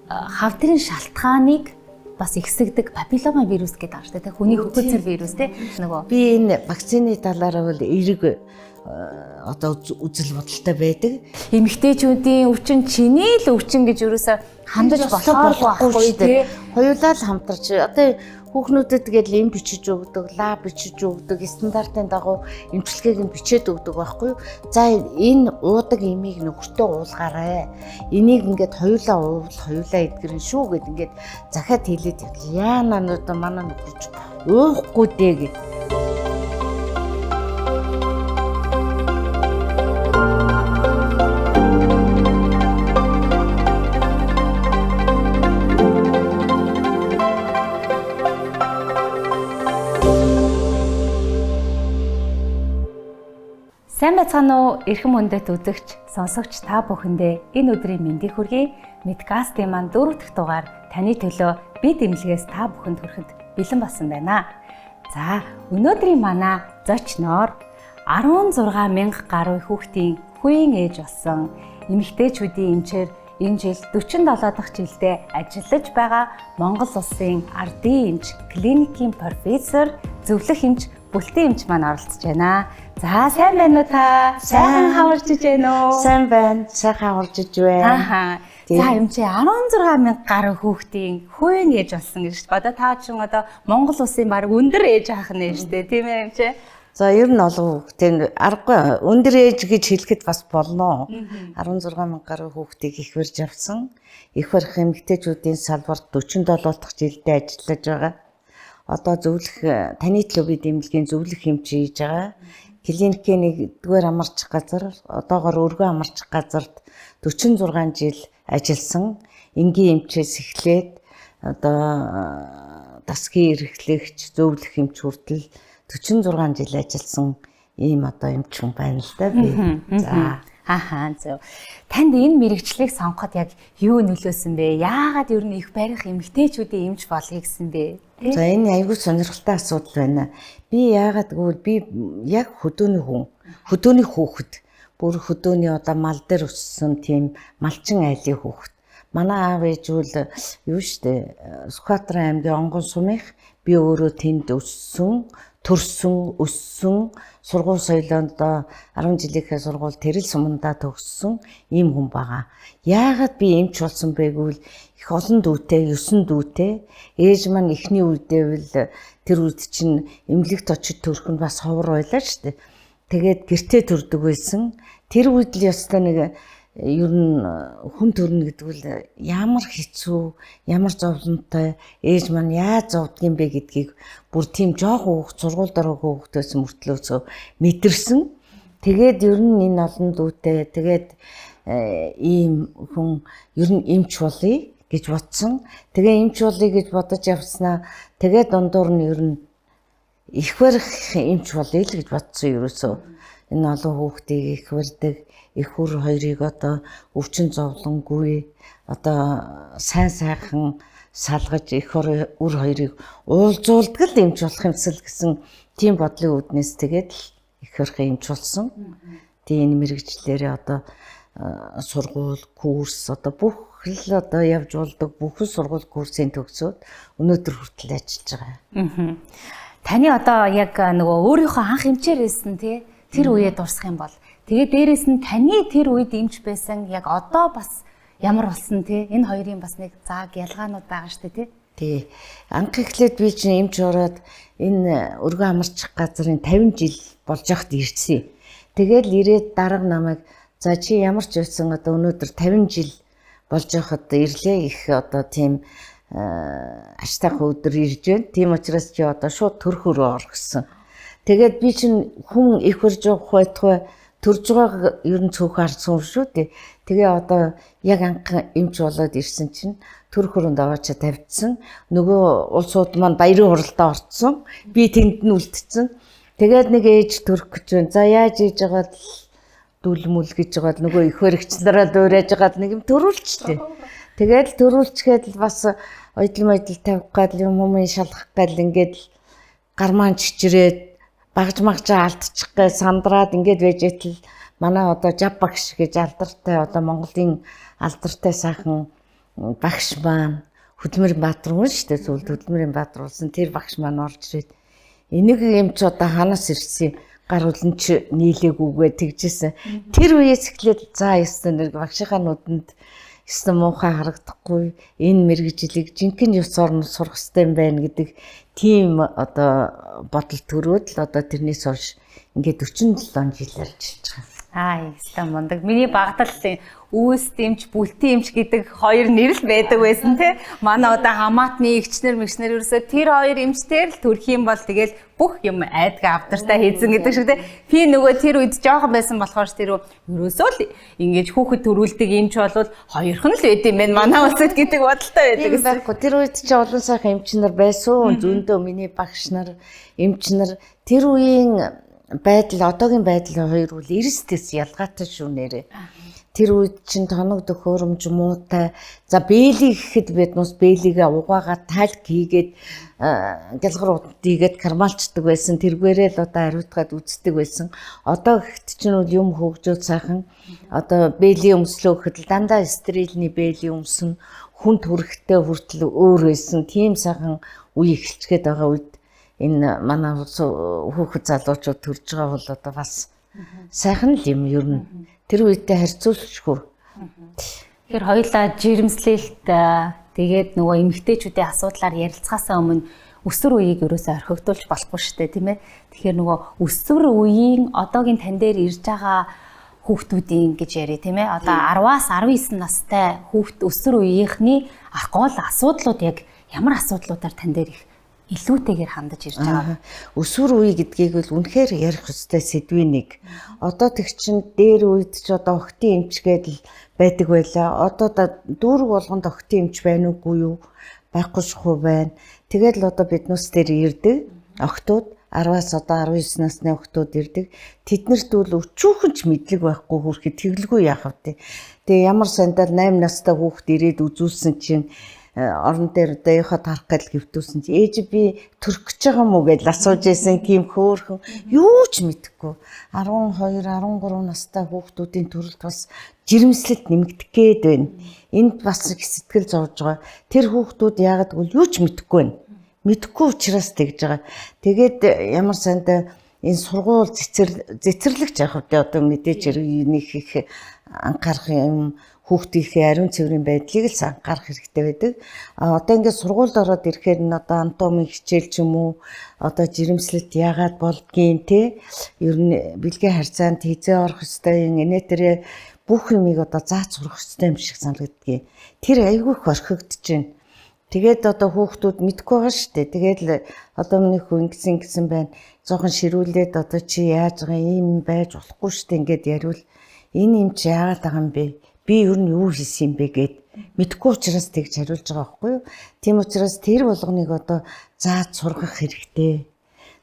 хавдрын шалтгааныг бас ихсэгдэг папиллома вирус гэдэг ааш тэ хүний хөвгөлцөр вирус тэ нөгөө би энэ вакцины талаараа бол эерэг одоо үзэл бодолтой байдаг. Эмэгтэйчүүдийн өвчин чиний л өвчин гэж юусаа хандаж болохгүй тэ хоёулаа л хамтарч одоо хүүхнүүдэд тэгэл эм бичиж өгдөг, лаб бичиж өгдөг, стандартын дагуу эмчилгээг нь бичээд өгдөг байхгүй юу? За энэ уудаг эмийг нөхөртөө уулгаарай. Энийг ингээд хоёулаа уувал хоёулаа эдгэрэн шүү гэд ингээд захиад хэлээд яана одоо манай нөхөрч уухгүй дээ гэд. Сайн байцгаана уу? Эрхэм хүндэт үзэгч, сонсогч та бүхэндээ энэ өдрийн мэндийг хүргэе. Медкастын маань 4 дахь дугаар таны төлөө бид эмнэлгээс та бүхэнд хүрэхэд бэлэн болсон байна. За, өнөөдрийн манай зочноор 16,000 гаруй хүүхдийн хүүгийн ээж болсон эмэгтэйчүүдийн эмчээр энэ жил 47 дахь жилдээ ажиллаж байгаа Монгол Улсын ардын эмч клиникийн профессор, зөвлөх эмч, бүлтэн эмч маань оролцож байна. За сайн байна уу та? Сайхан хаварж иж байна уу? Сайн байна. Сайхан хаварж иж байна. За эмчээ 16,000 гаруй хүүхдийн хүүгийн ээж болсон гэж одоо та чинь одоо Монгол Улсын баг өндөр ээж ах нь шүү дээ, тийм ээ эмчээ? За ер нь олон хүүхдийн аргагүй өндөр ээж гэж хэлэхэд бас болно. 16,000 гаруй хүүхдийг их барьж авсан. Их барих эмэгтэйчүүдийн салбарт 47 дахь жилдээ ажиллаж байгаа. Одоо зөвлөх таны төлөө бид эмнэлгийн зөвлөх эмч хийж байгаа. Клиникийн 1-р амарч газар, одоогоор өргөн амарч газарт 46 жил ажилласан. Энгийн эмчээс эхлээд одоо дасгийн эрхлэгч, зөвлөх эмч хүртэл 46 жил ажилласан ийм одоо эмч хүн байна л да би. За зөв. Танд энэ мэрэгчлийг сонгоход яг юу нөлөөсөн бэ? Яагаад ер нь их барих эмэгтэйчүүдийн эмч болгоё гэсэн бэ? За энэ айгүй сонирхолтой асуудал байна. Би яагаад гэвэл би яг хөдөөний хүн, хөдөөний хүүхэд, бүр хөдөөний одоо мал дээр өссөн тийм малчин айлын хүүхэд. Манай аав ээж бол юу штэ Сүхбаатарын аймгийн Онгон сумынх, би өөрөө тэнд өссөн, төрсөн, өссөн, сургууль соёлоонд 10 жилийнхээ сургууль Тэрэл сумандаа төгссөн ийм хүн байгаа. Яагаад би эмч болсон бэ гэвэл их олон дүүтэй, 9 дүүтэй. Ээж маань эхний үедээ тэр үед чинь эмнэлэгт очиж төрөх нь бас ховор байлаа шүү дээ. Тэгээд гэртээ төрдөг байсан. Тэр үед л ёстой нэг ер нь хүн төрнө гэдэг нь ямар хэцүү, ямар зовлонтой, ээж маань яаж зовдгийм бэ гэдгийг бүр тийм жоохон хүүхд сургууль дараа хүүхдээс мөртлөөсөө мэдэрсэн. Тэгээд ер нь энэ олон дүүтэй тэгээд ийм хүн ер нь эмч болъё гэж бодсон. Тэгээ эмч болъё гэж бодож явснаа тэгээд дундуур нь ер нь их барих эмч болъё л гэж бодсон ерөөсөө. Энэ олон хүүхдийг их барьдаг их хүр хоёрыг одоо өвчин зовлонгүй одоо сайн сайхан салгаж их үр хоёрыг уулзуулдаг л эмч болох юмсэл гэсэн тийм бодлын үүднээс тэгээд их барих эмч болсон. Тийм энэ мэрэгчлэрээ одоо сургууль, курс одоо бүх л одоо явж болдог бүхэн сургууль курсын төгсөөд өнөөдөр хүртэл ажиллаж байгаа. Таны одоо яг нөгөө өөрийнхөө анх эмчээр байсан тий тэр үеэ дурсах юм бол тэгээд дээрэс нь таны тэр үед эмч байсан яг одоо бас ямар болсон тий энэ хоёрын бас нэг зааг ялгаанууд байгаа шүү дээ тий. Анх эхлээд би чинь эмч ороод энэ өргөн амарч газрын 50 жил болж байхад ирсэн. Тэгээд ирээд дарга намайг за чи ямар ч байсан одоо өнөөдөр 50 жил болж байхад ирлээ их одоо тийм аштайх өдөр ирж байна. Тийм учраас чи одоо шууд төрх өрөө ор гэсэн. Тэгээд би чинь хүн их барьж явах байтугай төрж байгааг ер нь цөөхөн харсан шүү дээ. Тэгээ одоо яг анх эмч болоод ирсэн чинь төрх өрөөнд аваачаа тавьдсан. Нөгөө улсууд маань баярын хуралдаа орцсон. Би тэнд нь үлдсэн. Тэгээд нэг ээж төрөх гэж байна. За яаж ээж байгаа л дүлмүл гэж байгаа нөгөө их баригч нараа дуурайж байгаа нэг юм төрүүлчихлээ. Тэгээд төрүүлчгээд л бас ойдл мойдл тавих гал юм шалгах гал ингээд гармаан чичрээд багж магжаа алдчих гээ сандраад ингээд байж итэл манай одоо жав багш гэж алдартай одоо Монголын алдартай сайхан багш маань Хөдөлмөрийн Баатар хүн шүү дээ. Зөвлөлт Хөдөлмөрийн Баатар болсон тэр багш маань орж ирээд энийг юм ч одоо ханаас ирсэн гар үлэнч нийлээгүйгээ тэгжсэн. Тэр үеэс эхлээд за ёстой нэр багшийнхаа нүдэнд ёстой муухай харагдахгүй энэ мэрэгжлийг жинхэнэ ёс орноор сурах хэрэгтэй юм байна гэдэг тийм одоо бодол төрөөд л одоо тэрнээс хойш ингээд 47 жил ярьж байгаа. Яста мундаг. Миний багтал үүс дэмж, бүлтэн эмч гэдэг хоёр нэр л байдаг байсан тий. Манай одоо хамаатны эгчнэр мэгчнэр ерөөсөө тэр хоёр эмчтэр л төрөх юм бол тэгэл бүх юм айдгаа авдартай хийсэн гэдэг шиг тий. Би нөгөө тэр үед жоохон байсан болохоор тэр ерөөсөө л ингэж хүүхэд төрүүлдэг эмч болвол хоёрхан л байд юм байна. Манай улсад гэдэг бодолтой байдаг гэсэн. Тэр үед чи олон сайхан эмчнэр байсан. Зөндөө миний багш нар, эмч нар тэр үеийн байдал одоогийн байдал хоёр үл эрсдэс ялгаатай шүү нэрээ. Тэр үед чинь тоног төхөөрөмж муутай. За бэлий гэхэд биднээс бэлийгээ угаагаад тальк хийгээд гялгар удаагээд кармалчдаг байсан. Тэргээрээ л одоо хариуцгаад үздэг байсан. Одоо гэхэд чинь юм хөгжөөд сайхан одоо бэлийн өмслөө гэхэд дандаа стерилний бэлийн өмсөн хүн төрхтэй хүртэл өөр байсан. Тийм сайхан үе эхэлчихэд байгаа үед энэ манай хүүхэд залуучууд төрж байгаа бол одоо бас сайхан л юм ер нь тэр үедээ харьцуулчихгүй. Тэгэхээр хоёулаа жирэмслэлт тэгээд нөгөө эмэгтэйчүүдийн асуудлаар ярилцахаасаа өмнө өсвөр үеийг ерөөсөө орхигдуулж болохгүй шүү дээ тийм ээ. Тэгэхээр нөгөө өсвөр үеийн одоогийн тань дээр ирж байгаа хүүхдүүдийн гэж яри тийм ээ. Одоо 10-аас 19 настай хүүхд өсвөр үеийнхний гол асуудлууд яг ямар асуудлуудаар тань дээр их илүүтэйгээр хандаж ирж байгаа. Өсвөр үе гэдгийг бол үнэхээр ярих ёстой сэдвийн нэг. Одоо тэг чин дээр үед ч одоо охтын эмчгээд л байдаг байлаа. Одоо дүүрэг болгонд охтын эмч байна уугүй юу? Байхгүй шахуу байна. Тэгээд л одоо биднээс дээр ирдэг охтууд 10-аас одоо 19 насны охтууд ирдэг. Тэднэрт бол өчүүхэн ч мэдлэг байхгүй хүүхэд тэглгүй яах вэ? Тэгээ ямар сандал 8 настай хүүхэд ирээд үзүүлсэн чинь орон дээр дэйхот харах гал гэвтүүлсэн чи ээж би төрөх гэж байгаа мó гэж асууж байсан тийм хөөхөн юу ч мэдэхгүй 12 13 настай хүүхдүүдийн төрөлд бас жирэмслэлт нэмэгдэх гээд байна. Энд бас их сэтгэл зовж байгаа. Тэр хүүхдүүд яагаад гэвэл юу ч мэдэхгүй байна. Мэдэхгүй учраас тэгж байгаа. Тэгээд ямар сандаа энэ сургууль цэцэрлэгч яах вэ? Одоо мэдээж нэг их анхаарах юм хүүхдийнхээ ариун цэврийн байдлыг л анхаарах хэрэгтэй байдаг. Одоо ингээд сургуульд ороод ирэхээр нь одоо анатомийн хичээл ч юм уу одоо жирэмслэлт яагаад болдгийг те ер нь бэлгийн харьцаанд хизээ орох ёстой юм инээтрээ бүх юмыг одоо зааж сурах ёстой юм шиг санагддгийг. Тэр айгүй их орхигдож байна. Тэгээд одоо хүүхдүүд мэдгүй байгаа шүү дээ. Тэгээд л одоо миний хүн ингэсэн байна. Зоохон ширүүлээд одоо чи яаж байгаа юм байж болохгүй шүү дээ. Ингээд яриул энэ юм чи яагаад байгаа юм бэ? Би ер нь юу хийсэн юм бэ гэд мэдгүй учраас тэгж хариулж байгаа байхгүй юу? Тийм учраас тэр болгоныг одоо зааж сургах хэрэгтэй.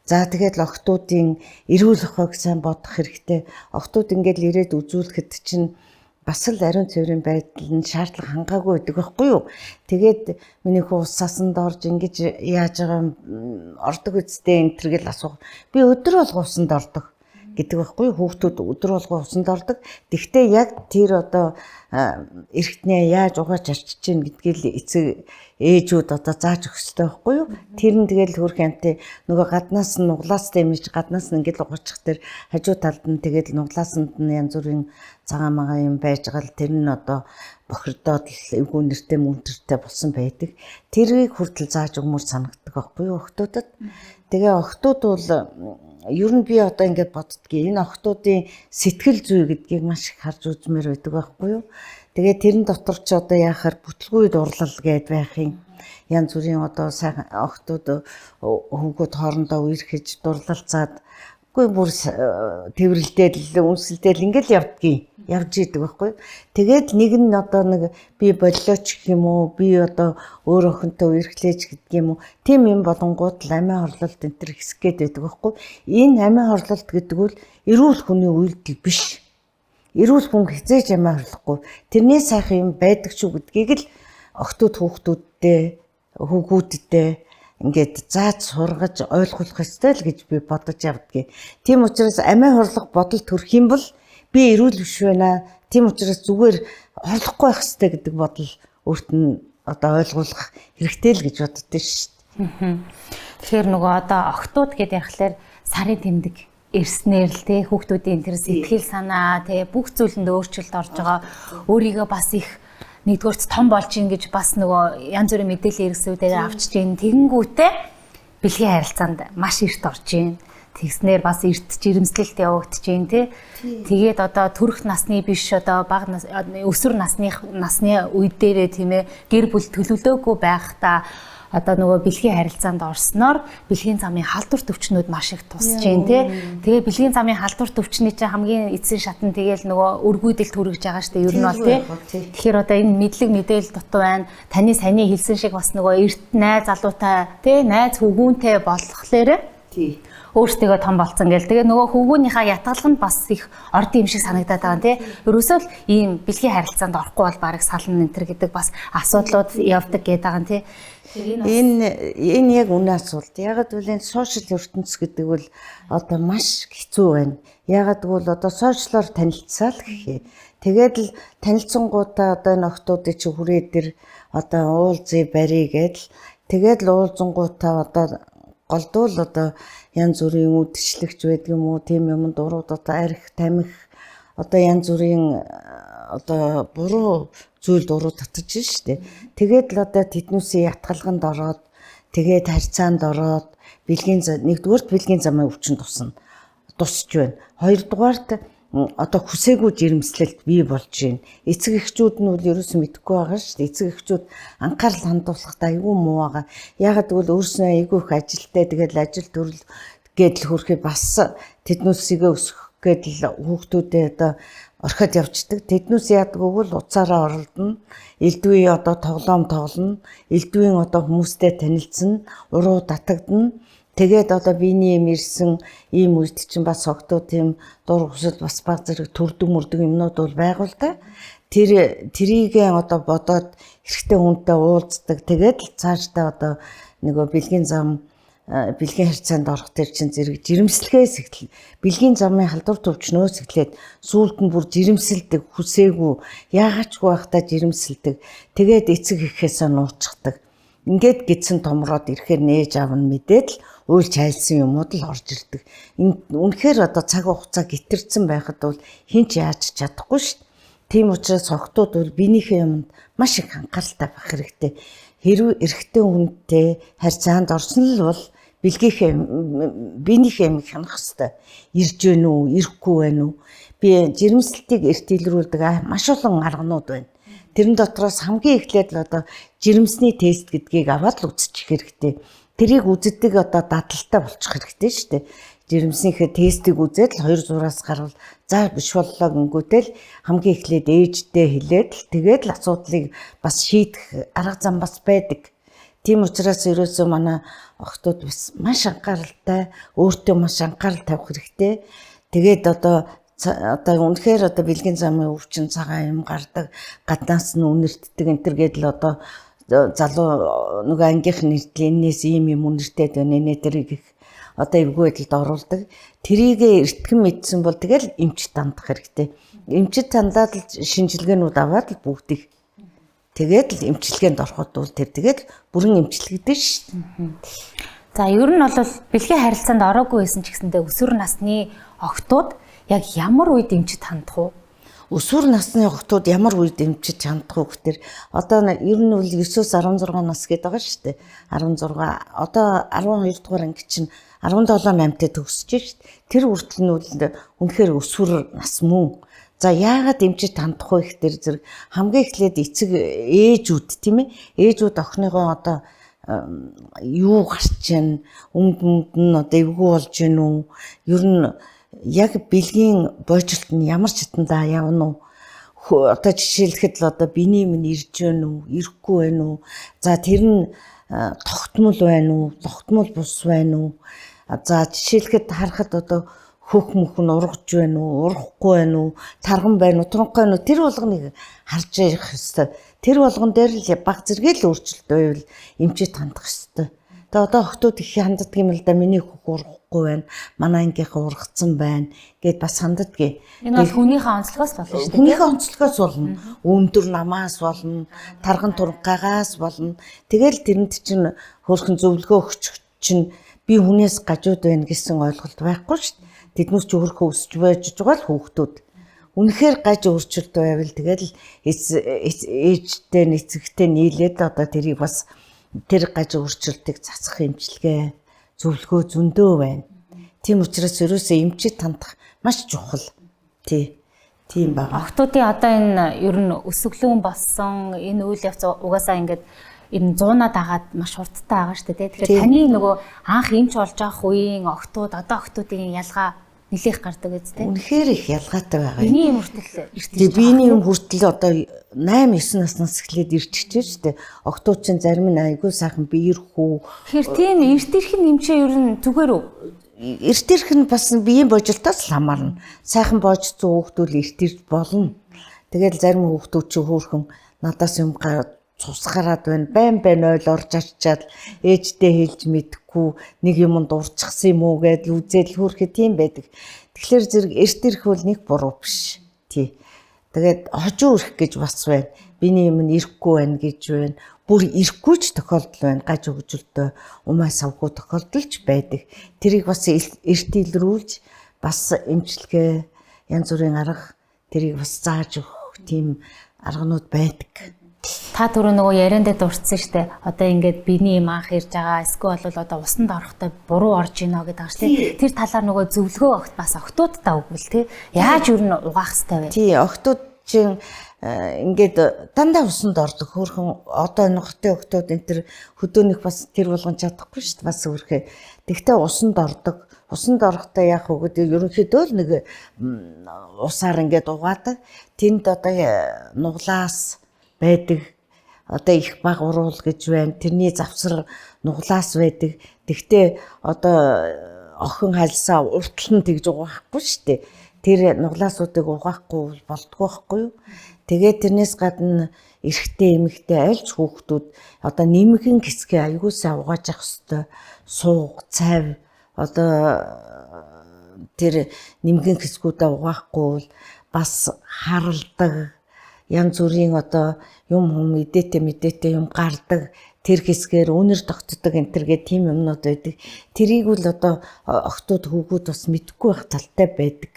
За тэгээд л охтуудын эрүүл ухааг сайн бодох хэрэгтэй. Охтууд ингээд л ирээд үзүүлэхэд чинь бас л ариун цэврийн байдал нь шаардлага хангаагүй байдаг байхгүй юу? Тэгээд миний хүү усаасанд орж ингэж яаж байгаа ордог үсттэй энэ төргээл асуух. Би өдөр болго усанд ордог гэдэг байхгүй юу? Хүүхдүүд өдөр болго усанд ордог. Тэгвэл яг тэр одоо эргэтнээ яаж угааж арчиж гин гэдгийг л эцэг ээжүүд одоо зааж өгөх хэрэгтэй байхгүй юу? Тэр нь тэгэл хөрх амтай нөгөө гаднаас нь нуглаас дэмэж гаднаас нь ингээд угаачих тэр хажуу талд нь тэгэл нуглаасанд нь янз бүрийн цагаан магаа юм байж байгаа л тэр нь одоо бохирдоод л эвгүй нэртэй мөнтөртэй болсон байдаг. Тэрийг хүртэл зааж өгмөр санагддаг байхгүй юу охтуудад. Тэгээ охтууд бол ер нь би одоо ингээд боддгийн энэ охтуудын сэтгэл зүй гэдгийг маш их харж үзмээр байдаг байхгүй юу. Тэгээ тэрэн дотор ч одоо яахаар бүтлгүй дурлал гээд байх юм. Янз бүрийн одоо сайхан охтууд хөвгүүд хоорондоо үерхэж дурлалцаад үгүй бүр тэрвэрлдэл үнсэлдэл ингээд явж идэг байхгүй. Тэгээд нэг нь одоо нэг би боллооч гэх юм уу би одоо өөр охинтой үерхлээж гэдэг юм уу тийм юм болонгууд л амиа хорлолт энэ төр хэсэг гээд байдаг байхгүй. Энэ амиа хорлолт гэдэг бол эрүүл хүний үйлдэл биш. Эрүүл хүн хязгаарч амиа хорлохгүй. Тэрний сайхан юм байдаг шүү гэдгийг л охтууд хүүхдүүдтэй ингээд зааж сургаж ойлгуулах ёстой л гэж би бодож явдгийг. Тийм учраас амиа хорлох бодол төрөх юм бол би эрүүл биш байна. Тийм учраас зүгээр хорлохгүй байх ёстой гэдэг бодол өөрт нь одоо ойлгуулах хэрэгтэй л гэж боддөө шүү дээ. Тэгэхээр нөгөө одоо охтууд гэдээ ярихлаар сарын тэмдэг ирснээр л те хүүхдүүдийн тэр сэтгэл санаа те бүх зүйлэнд өөрчлөлт орж байгаа. Өөрийгөө бас их нэгдүгээрт том болж ийн гэж бас нөгөө янз бүрийн мэдээлэл иргэсүүдээр авчиж ийн тэгэнгүүтээ бэлгийн харилцаанд маш эрт орж ийн. Тэгснээр бас эрт жирэмслэлт явагдаж ийн те. Тэгээд одоо төрөх насны биш одоо бага нас өсвөр насны үед дээрээ тийм ээ гэр бүл төлөвлөөгүй байхдаа одоо нөгөө бэлгийн харилцаанд орсноор бэлгийн замын халдвар төвчнүүд маш их тусж ийн те. Тэгээ бэлгийн замын халдвар төвчний чинь хамгийн эцсийн шатн тэгэл нөгөө өргүйдэлт хүрэж байгаа штэ ер нь бол те. Тэгэхээр одоо энэ мэдлэг мэдээлэл дутуу байна. Таны саяны хэлсэн шиг бас нөгөө эрт найз залуутай те найз хөвгүүнтэй болохлээр өөртөө том болцсон гэл. Тэгээ нөгөө хөвгүүнийхээ ятгалах нь бас их ордын юм шиг санагдаад байгаа тий. Ерөөсөө л ийм бэлгийн харилцаанд орохгүй бол барыг сална энэ төр гэдэг бас асуудлууд явдаг гэдэг байгаа нь тий. Энэ яг үнэ асуулт. Ягаад гэвэл энэ сошиал ертөнц гэдэг бол одоо маш хэцүү байна. Ягаад гэвэл одоо сошиалор танилцсаа л гэхээ. Тэгээд л танилцсангуудаа одоо энэ охтуудыг чи хүрээ дээр одоо уулзъя барья гэдэл тэгээд л уулзангуудаа одоо голдуул одоо янз бүрийн үдшилэгч байдаг юм уу тийм юм дурууд одоо арх тамхи одоо янз бүрийн одоо буруу зүйл дуруу татж штэ. Тэгээд л одоо тэднүүсийн ятгалганд ороод тэгээд харьцаанд ороод нэгдүгээрт бэлгийн замын өвчин тусч байна. Хоёрдугаарт одоо хүсээгүй жирэмслэлт бий болж байна. Эцэг эхчүүд нь бол ерөөсөө мэдэхгүй байгаа шүү дээ. Эцэг эхчүүд анхаарал хандуулахад айгүй муу байгаа. Ягаад гэвэл өөрснөө айгүй их ажилтай тэгэл ажил төрөл гэдэл хөрхий бас тэднүүсийгээ өсгөх гэдэл хүүхдүүдээ одоо орхиод явждаг. Тэднүүс яадаг гэвэл уцаараа оролдоно. Элдвийн одоо тоглоно. Элдвийн одоо хүмүүстэй танилцсан, уруу татагдана. Тэгээд одоо биений юм ирсэн ийм үед чинь бас октоо тийм дур хүсэл бас баг зэрэг төрдөг мөрдөг юмнууд бол байгуул та. Тэрийгээ одоо бодоод хэрэгтэй хүнтэй уулздаг. Тэгээд л цаашдаа одоо нөгөө бэлгийн харьцаанд орох төр чинь зэрэг жирэмслэхээс эхэл. Бэлгийн замын халдвар төвчнөөс эхлээд сүүлд нь бүр жирэмсэлдэг, хүсээгүй, яагаачгүй байхдаа жирэмсэлдэг. Тэгээд эцэг эхээсээ нуучдаг. Ингээд гидсэн томроод ирэхээр нээж аав нь мэдээд л уйлж хайлсан юмуд л орж ирдэг. Үнэхээр одоо цаг хугацаа гитэрсэн байхад бол хинч яаж чадахгүй шүү дээ. Тийм учраас охтууд бол биенийхээ юмд маш их анхааралтай байх хэрэгтэй. Хэрвээ эрэгтэй хүнтэй харьцаанд орсон л бол биенийхээ юм хянах хэрэгтэй. Ирж гэнэ үү, ирэхгүй байна уу? Би жирэмслэлтийг эрт илрүүлдэг маш олон арганууд байна. Тэрэн дотроос хамгийн эхлээд л одоо жирэмсний тест гэдгийг аваад л үзчих хэрэгтэй. Тэрийг үздэг одоо дадалтай болчих хэрэгтэй шүү дээ. Жирэмснийхээ тестийг үзээд л 2 зураас гарвал за биш боллоо гингүүтэл хамгийн эхлээд ээждээ хэлээд л тэгээд л асуудлыг бас шийдэх арга зам бас байдаг. Тийм учраас ерөөсөө манай охтууд бас маш анхааралтай, өөртөө маш анхаарал тавих хэрэгтэй. Тэгээд одоо үнэхээр одоо бэлгийн замын өвчин цагаан юм гардаг, гаднаас нь үнэртдэг энэ төр гэдэл одоо залуу нөгөө ангийнх нь энэс ийм юм үнэртэд байна нэ тэрийг одоо эвгүй байдалд оруулдаг. Тэрийгэ эртгэн мэдсэн бол тэгэл эмчт тандах хэрэгтэй. Эмчт тандаад л шинжилгээнүүд аваад л бүгдийг тэгээд л эмчилгээнд ороход бол тэр тэгээд бүрэн эмчилгдэж шүү дээ. За ер нь бол бэлгийн харилцаанд ороогүй байсан ч гэсэндээ өсвөр насны охтууд яг ямар үед эмчт хандах уу? Өсвөр насны охтууд ямар үед эмчиж хандах уу гэхээр одоо ер нь бол 9-өөс 16 нас гэдэг байгаа шүү дээ. 16 одоо 12 дугаар анги чинь 17-8-тай төгсөж шүү дээ. Тэр хүртэл нь бол үнэхээр өсвөр нас мөн. За яагаад эмчиж хандах вэ гэхээр зэрэг хамгийн эхлээд эцэг ээжүүд тийм ээ. Ээжүүд охиныгоо одоо юу гарч чинь өмд нь одоо эвгүй болж гин үү? Ер нь яг бэлгийн бойжилт нь ямар чатандаа явна уу? Одоо жишээлхэд л одоо биений минь ирж байна уу? Ирэхгүй байна уу? За тэр нь тогтмол байна уу? Тогтмол бус байна уу? За жишээлхэд харахад одоо хөх мөх нь ургаж байна уу? Урахгүй байна уу? Тарган байна уу? Тунхай байна уу? Тэр болгоныг харж ярих хэвээр. Тэр болгон дээр л баг зэрэгэл өөрчлөлт байвал эмчит хандах хэвээр. Тэгээ одоо охтууд их ханддаг юм л да миний хөх урахгүй ургахгүй байна. Манай ангийнхаа ургацсан байна гэд бас ханддаггүй. Энэ бол хүнийхээ онцлогоос болно шүү дээ. Хүнийхээ онцлогоос болно. Өндөр намаас болно, тарган тургаагаас болно. Тэгэл тэрэнд чинь хөрхэн зөвлөгөө өгч чинь би хүнээс гажууд байна гэсэн ойлголт байхгүй шүү дээ. Тэднээс ч өөрхөө өсч байж байгаа л хүүхдүүд. Үнэхээр гаж өөрчлөлт байвал тэгэл ээжтэй нэцэгтэй нийлээд одоо тэрийг бас тэр гаж өөрчлөлтийг засах эмчилгээ зөвлөгөө зөндөө байна. Тийм учраас ерөөсөө эмчид тандах маш чухал. Тийм байна. Охтуудын одоо энэ ер нь өсөглөн болсон энэ үйл явц угаасаа ингээд энэ 100-аа дагаад маш хурдтай байгаа шүү дээ. Тэгэхээр таны нөгөө анх эмч болж авах үеийн охтууд одоо охтуудын ялгаа нэлээх гардаг үстэй. Үнэхээр их ялгаатай байгаа. Биений юм хүртэл иртэж. Биений юм хүртэл одоо 8-9 наснаас эхлээд ирчихэж штэ. Охтууд чинь зарим нь айгүй сайхан биерхүү. Тэгэхээр тийм эрт ирэх нэмчээ ер нь зүгээр үү? Эрт ирэх нь бас биеийн божилтоос л хамаарна. Сайхан боожцсон хүүхдүүд эрт ирж болно. Тэгэл зарим хүүхдүүд чинь хөөрхөн надаас юм цусгараад байна. Байн ойл орж очичаад ээжтэй хэлж мэдхгүй нэг юмд урчсан юм уу гэдэл үзэл хөөрхөө тийм байдаг. Тэгэхээр зэрэг эрт ирэх бол нэг буруу биш. Тэгээд хожуу ирэх гэж бас байна. Биний юм нь ирэхгүй байна гэж байна. Бүр ирэхгүй ч тохиолдол байна. Гаж өгжөлтөө умаа савгүй тохиолдол ч байдаг. Тэрийг бас эрт илрүүлж бас эмчилгээ янз бүрийн арга тэрийг бас зааж өгөх тийм арганууд байдаг. Та түрүү нөгөө яриандаа дурдсан штэ. Одоо ингээд биений юм анх ирж байгаа. Эсвэл бол одоо усанд орохтой буруу орж ийнө гэдэг ааш тий. Тэр талаар нөгөө зөвлөгөө огт бас охтуудтай өгвөл тий. Яаж юу н угаах хэвтэй вэ? Тий, охтууд чинь ингээд дандаа усанд ордог. Хөөрхөн одоо нохтой охтууд энэ төр хөдөөнөх бас тэр болгон чадахгүй штэ бас өөрхөө. Тэгтээ усанд ордог. Усанд орохдоо яах вэ гэдэг ерөнхийдөө л нэг усаар ингээд угаадаг. Тэнд одоо нуглаас байдаг. Одоо их баг уруул гэж байна. Тэрний завсар нуглаас байдаг. Тэгтээ одоо охин хальсаа уртлан тэгж угаахгүй штэ. Тэр нуглаасуудыг угаахгүй болдгоо байхгүй юу? Тэгээд тэрнээс гадна эрэгтэй эмэгтэй альж хүүхдүүд одоо нэмгэн хэсгээ аягуулсаа угааж явах хэвээр сууг, цав одоо тэр нэмгэн хэсгүүдээ угаахгүй бас харалдаг янз бүрийн одоо юм мэдээтэй юм гардаг тэр хэсгээр үнэр тогтдог энэ төргээ тийм юмнууд байдаг. Тэрийг л одоо охтууд хүүгүүд бас мэдгүй байх талтай байдаг.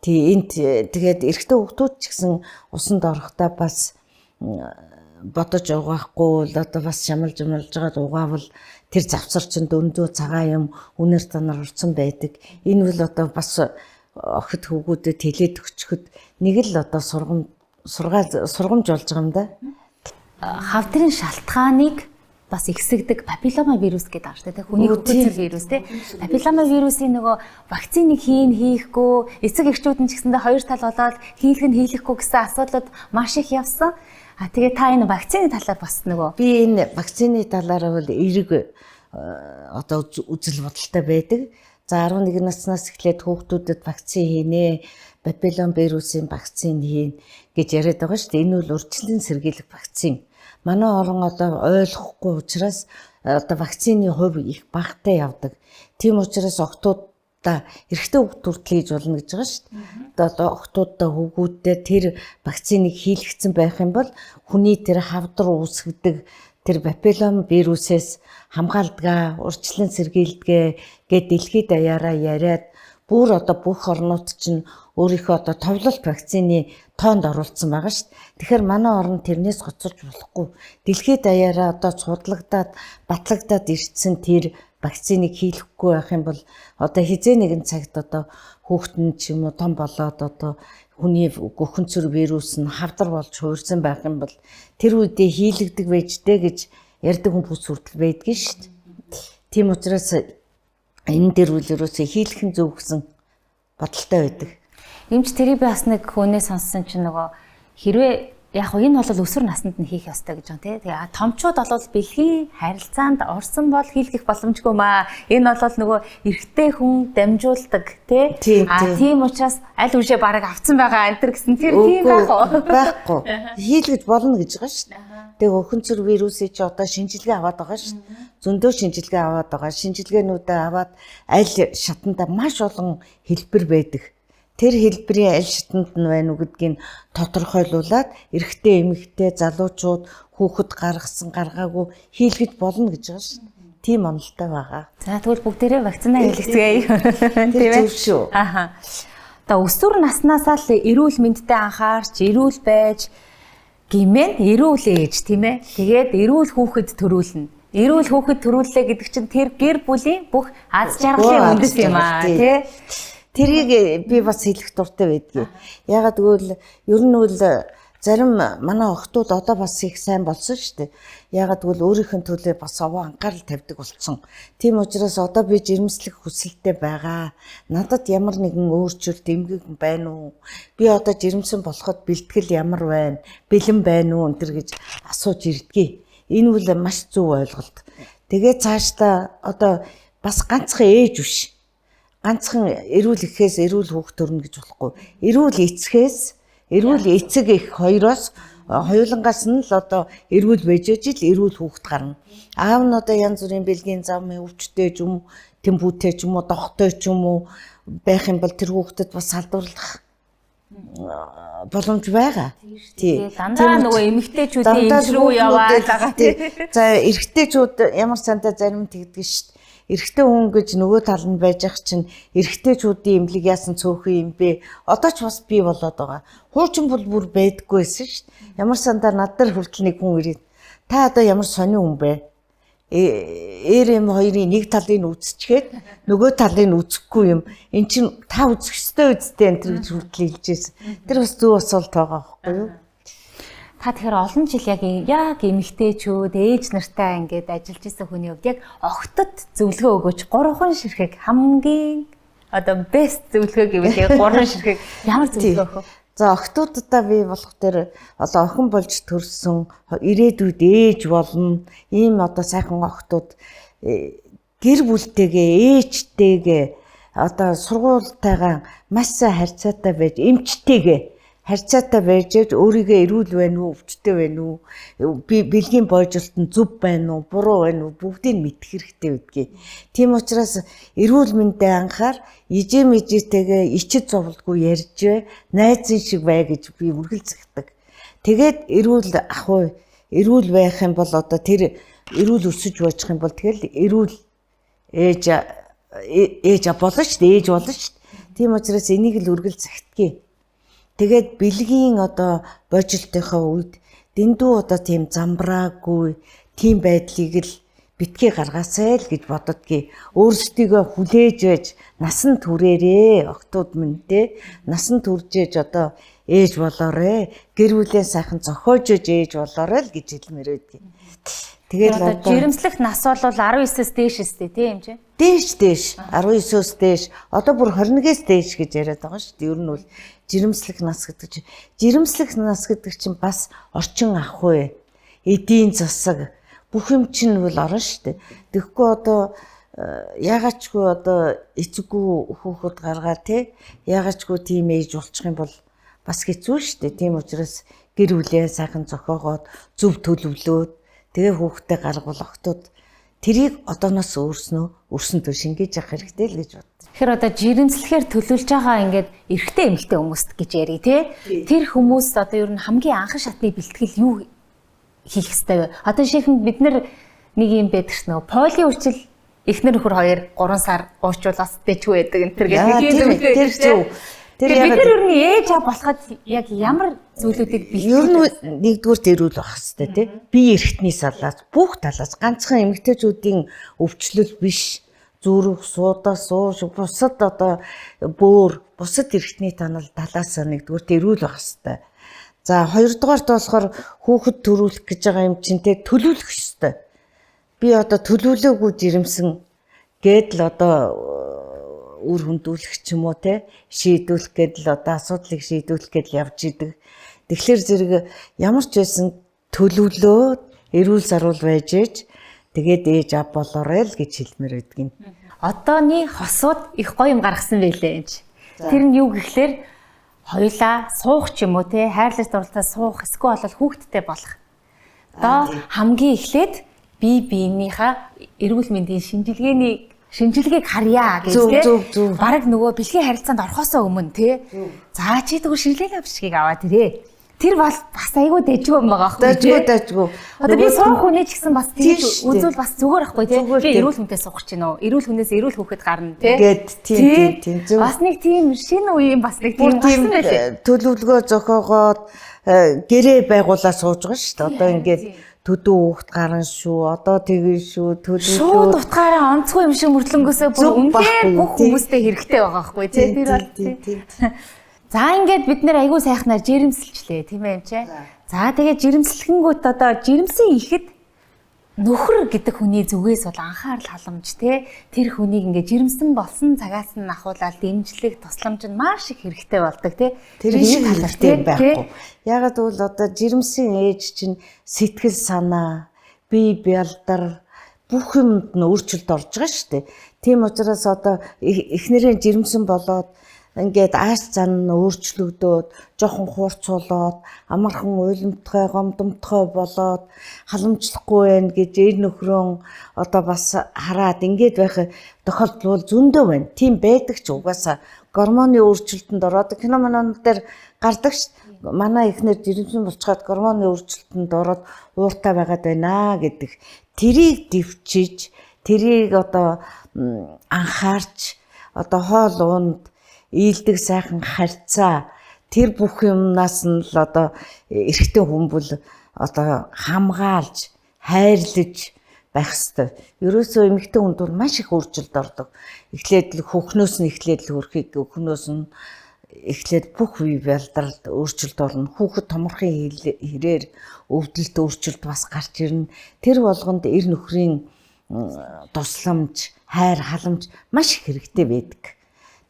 Тэгээд эрэгтэй хүүхдүүд ч гэсэн усанд орохдоо бас бодож угаахгүй л одоо бас шамалж жагаад угаавал тэр завсар чинь дөрөв цагаан юм үнэр танаар урцсан байдаг. Энэ бол одоо бас охид хүүгүүдэд хэлээд өчөхөд нэг л одоо сургамж болж байгаа юм да. Хавдрын шалтгааныг бас ихсэгдэг папиллома вирус гэдэг ааш тэ хүний хөвгөлцөл вирус тэ папиллома вирусын нөгөө вакциныг хийхгүй эцэг эхчүүд нь ч гэсэндээ хоёр тал болоод хийлэг нь хийлэхгүй гэсэн асуудлууд маш их явсан. Тэгээ та энэ вакцины талаар бас нөгөө би энэ вакцины талаараа бол эерэг одоо үзэл бодолтой байдаг. За 11 наснаас эхлээд хүүхдүүдэд вакцин хийнэ, папиллома вирусын вакцин хийн гэж яриад байгаа шүү дээ. Энэ бол урьдчилан сэргийлэх вакцин. Манай орон одоо ойлгохгүй учраас одоо вакцины хувь их багатай явдаг. Тийм учраас охтуудаа эрэгтэй хүүхдүүд хийж болно гэж байгаа шүү дээ. Одоо охтуудаа хүүгүүдээ тэр вакциныг хийлгэсэн байх юм бол хүний тэр хавдар үүсгдэг тэр папиллома вирусээс хамгаалдаг, урьдчилан сэргийлдэг гэд дэлхийд даяараа яриад бүр одоо бүх орнууд чинь өөрийнхөө одоо товлолт вакцины тоонд оруулсан байгаа шүү дээ. Тэгэхээр манай орн тэрнээс гоцорч болохгүй. Дэлхийд даяараа одоо цудлагдаад, батлагдаад ирсэн тэр вакциныг хийлгэхгүй байх юм бол одоо хизээ нэгэн цагт одоо хүүхдэн ч юм уу том болоод одоо хүний гөхөнцөр вирус нь хавдар болж хуурсан байх юм бол тэр үедээ хийлэгдэг байжтэй гэж ярьдаг хүмүүс хүртэл байдгийн шүү дээ. Тийм учраас энэ дээр үл ерөөсөө хийлгэн зөв гэсэн бодолтой байдаг. Эмч тэрийг би бас нэг хүнээ сонссон чинь нөгөө хэрвээ яг хөө энэ бол өсвөр наснд нь хийх ёстой гэж байна тий. Тэгээ томчууд бол бэлгийн харилцаанд орсон бол хийлгэх боломжгүй маа. Энэ бол нөгөө эрэгтэй хүн дамжуулдаг тий. Тийм учраас аль үшээ бараг авцсан байгаа энэ төр гэсэн тэр тийм байх уу? Байхгүй. Хийлгэж болно гэж байгаа шүү дээ. Тэгээ өхөнцөр вирусыг чи одоо шинжилгээ аваад байгаа шүү дээ. Зөндөө шинжилгээ аваад байгаа. Шинжилгээнүүдээ аваад аль шатанда маш олон хэлбэр байдаг. Тэр хэлбэрийн аль шатанд нь байна уу гэдгийг тодорхойлуулад эрэгтэй эмэгтэй залуучууд хүүхэд гаргасан гаргаагүй хийлгэж болно гэж байгаа шүү дээ. Тийм онолтой байгаа. За тэгвэл бүгдээрээ вакцина хийлгэцгээе. Тийм ээ шүү. Аха. Одоо өсвөр наснаасаа л эрүүл мэндэд анхаарч, эрүүл байж гэмээр эрүүл ээж тийм ээ. Тэгээд эрүүл хүүхэд төрүүлнэ. Эрүүл хүүхэд төрүүллээ гэдэг чинь тэр гэр бүлийн бүх аз жаргалын үндэс юм аа тий. Тэрийг би бас хэлэх дуртай байдгийг. Ягаад гэвэл ер нь бол зарим манай охтууд одоо бас их сайн болсон шүү дээ. Ягаад гэвэл өөрийнх нь төлөө бас овоо анхаарал тавьдаг болсон. Тийм учраас одоо би жирэмслэх хүсэлтэй байгаа. Надад ямар нэгэн өөрчлөлт эмгэг байна уу? Би одоо жирэмсэн болоход бэлтгэл ямар байна? Бэлэн байна уу? Энтэр гэж асууж ирдгийг. Энэ бол маш зөв ойлголт. Тэгээ цаашдаа одоо бас ганцхан ээж биш. Ганцхан эрүүл ихэхээс эрүүл хүүхэд төрнө гэж болохгүй. Эрүүл эцгээс эрүүл эцэг их хоёроос хоёулангаас нь л одоо эрүүл байж ижил эрүүл хүүхэд гарна. Аав нь одоо янз бүрийн бэлгийн зам өвчтэй ч юм уу, тэмбүүтэй ч юм уу, дохтой ч юм уу байх юм бол тэр хүүхдэд бас салдуурлах боломж байгаа. Тий. Дандаа нөгөө эмэгтэйчүүдийн эмч рүү яваад байгаа тий. За эрэгтэйчүүд ямар сандаа зарим тэгдэг шүү дээ. Эрэгтэй хүн гэж нөгөө тал нь байж ах чинь эрэгтэйчүүдийн эмнэлэг яасан цөөхөн юм бэ? Одоо ч бас бий болоод байгаа. Хуучин бол бүр байдггүйсэн шүү дээ. Ямар сандаа над нар хүртэл нэг хүн ирээд та одоо ямар сони хүн бэ? Эрэм хоёрын нэг талыг үзчихээд нөгөө талыг үзэхгүй юм. Эн чинь та үзэх ёстой үстэй энэ гэж хүртэл хэлжсэн. Тэр бас зөв асуулт байгаа байхгүй юу? Та тэгэхээр олон жил яг эмэгтэйчүүд ээж нартай ингээд ажиллаж исэн хүний хувьд яг огтод зөвлөгөө өгөөч 3 ширхэг хамгийн одоо best зөвлөгөө гэвэл 3 ширхэг ямар зөвлөгөө өгөх вэ? За охтуудаа би болох дээр одоо охин болж төрсөн ирээдүйд ээж болно. Ийм одоо сайхан охтууд гэр бүлтэйгээ ээжтэйгээ одоо сургуультайгаа маш сайн харьцаатай байж эмчтэйгээ харьцаатай байж өөрийгөө эрүүл байна уу, өвчтэй байна уу, бэлгийн бойжилт нь зөв байна уу, буруу байна уу бүгдийг мэдэх хэрэгтэй гэдгийг. Тийм учраас эрүүл мэндэд анхаар ижээ мэжээтэйгээ ичид зовлтгүй ярьж найзын шиг бай гэж би үргэлжлэдэг. Тэгээд эрүүл ах уу, эрүүл байх юм бол одоо тэр эрүүл өсөж байж юм бол тэгэл эрүүл ээж болно шүү дээ, ээж болно шүү дээ. Тийм учраас энийг л үргэлжлэдэг. Тэгээд бэлгийн одоо божилтынхаа үед дэндүү одоо тийм замбраагүй тийм байдлыг л битгий гаргаасай л гэж боддгийг. Өөрсдийгөө хүлээж байж насан турээрээ охтууд минь те насан туржээж одоо ээж болоорой. Гэр бүлийн сайхан зохиож ээж болоорой л гэж хэлмээр байдгийг. Тэгээд одоо жирэмслэх нас бол 19-с дээш өстэй тийм чи? Дээш 19-с дээш. Одоо бүр 21-с дээш гэж яриад байгаа шүү дээ. Ер нь бол жирэмслэх нас гэдэг чинь жирэмслэх нас гэдэг чинь бас орчин ахуй, эдийн засаг бүх юм чинь бол орно шүү дээ. Тэгэхгүй одоо яагаачгүй одоо эцэггүй хүүхэд гаргаа тий яагаачгүй тийм ээж болчих юм бол бас хэцүү шүү дээ. Тийм учраас гэр бүлээ сайхан зохиогоод зөв төлөвлөөд тэгээ хүүхдээ гаргавал охтууд тэрийг одооноос өөрснөө шингээж авах хэрэгтэй л гэж бод. Тэгэхээр одоо жирэмслэхээр төлөвлөж байгаа ингээд эрэгтэй эмэгтэй хүмүүст гэж яри тий. Тэр хүмүүс одоо ер нь хамгийн анхан шатны бэлтгэл юу хийх ёстой вэ? Одоо жишээхэнд бид нэг юм байдаг ш нь поли үрчил эхнэр нөхөр хоёр 3 сар уучруулаас дэжгүй байдаг энэ төр гэх тэр зөв. Тэр бид нар ер нь ээж аа болоход яг ямар зүйлүүдийг бэлтгэх ер нь нэгдүгээр тэрүүл байх хэрэгтэй тий. Бие эрхтний салаас бүх талаас ганцхан эмэгтэйчүүдийн өвчлөл биш. Зүрх, суудаа, сууш, бусад одоо бөөр, бусад эрхтний талаас нэгдүгээр тэрүүл байх хэрэгтэй. За хоёрдугаарт болохоор хүүхэд төрүүлэх гэж байгаа юм чинь те төлөвлөх ёстой. Би одоо төлөвлөөгүй жирэмсэн гээд л одоо үр хөндүүлэх ч юм уу те шийдвүүлэх гээд л одоо асуудлыг шийдвүүлэх гээд л явж идэг. Тэгэхээр зэрэг ямар ч байсан төлөвлөөд эрүүл зарвал байж ээж тэгээд ээж ав болоорой л гэж хэлмээр байдаг юм. Одооний хосууд их гоё юм гаргасан байлээ энэ. Тэр нь юу гэхлээр хоёулаа суух ч юм уу те хайрлаж дурлалтаа суух эсвэл бол хүүхдтэй болох. Одоо хамгийн эхлээд бие биенийхээ эрүүл мэндийн шинжилгээг харьяа гэж те. Бараг нөгөө бэлгийн харилцаанд орохосоо өмнө те. За чи тэгвэл шинжилгээ авчгийг аваад ирээ. Тэр бол бас айгүй дэжгүй юм байгаа байхгүй. Дэжгүй. Одоо би суух хүнээ ч гэсэн бас тийж үзвэл бас зүгээр байхгүй тий. Би эрүүл хүнтэй суух гэж байна уу? Эрүүл хүнээс эрүүл хүүхэд гарна тий. Тийм. Бас нэг тийм шинэ үеийн бас нэг тийм гарсан байлээ. Төлөвлөгөө зохиогоод гэрээ байгуулаад сууж байгаа шүү дээ. Одоо ингээд төдөө хүүхэд гарна шүү. Одоо тэгэн шүү. Төлөвлөгөө шууд утгаараа онцгүй юм шиг мөрдлөнгөөсөө бүр үнээр бүх хүмүүстэй хэрэгтэй байгаа байхгүй тий. Тэр бол тий. За ингээд бид нэр айгүй сайхнаар жирэмсэлчлээ тийм ээ чи. За тэгээд жирэмслэхэнгүүт одоо жирэмсэн ихэд нөхөр гэдэг хүний зүгээс бол анхаарал халамж те тэр хүнийг ингээд жирэмсэн болсон цагаас нь ахуулаад дэмжлэх тусламж нь маш их хэрэгтэй болдог те. Тэр шиг хэрэгтэй байхгүй. Ягаад гэвэл одоо жирэмсэн ээж чинь сэтгэл санаа, бие бялдар бүх юмд нь өөрчлөлт орж байгаа шүү дээ. Тийм учраас одоо эхнэрээ жирэмсэн болоод ингээд ааш зан нь өөрчлөгдөөд жоохон хуурцуулаад амархан уйлмтгай гомдомтгой болоод халамжлахгүй байх гэж эр нөхрөө одоо бас хараад ингээд байх тохиолдол зөндөө байна. Тийм байдаг ч угаасаа гормоны өөрчлөлтөнд ороод кино манон дээр гардаг ш. Манай ихнэр жирэмсэн болчиход гормоны өөрчлөлтөнд ороод ууртай байгаад байна гэдэг. Тэрийг дэвчиж, тэрийг одоо анхаарч одоо хоол унд ийдэг сайхан харьцаа тэр бүх юмнаас нь л одоо эрэгтэй хүн бол одоо хамгаалж хайрлаж байх ёстой. Ерөөсөө эмэгтэй хүнд бол маш их өөрчлөлт ордог. Эхлээд л хөхнөөс нь эхлээд л хөрхийг хөхнөөс нь эхлээд бүх үе бялдар өөрчлөлт орно. Хүүхэд томорхын хэрээр өвдөлт өөрчлөлт бас гарч ирнэ. Тэр болгонд эр нөхрийн тусламж, хайр халамж маш их хэрэгтэй байдаг.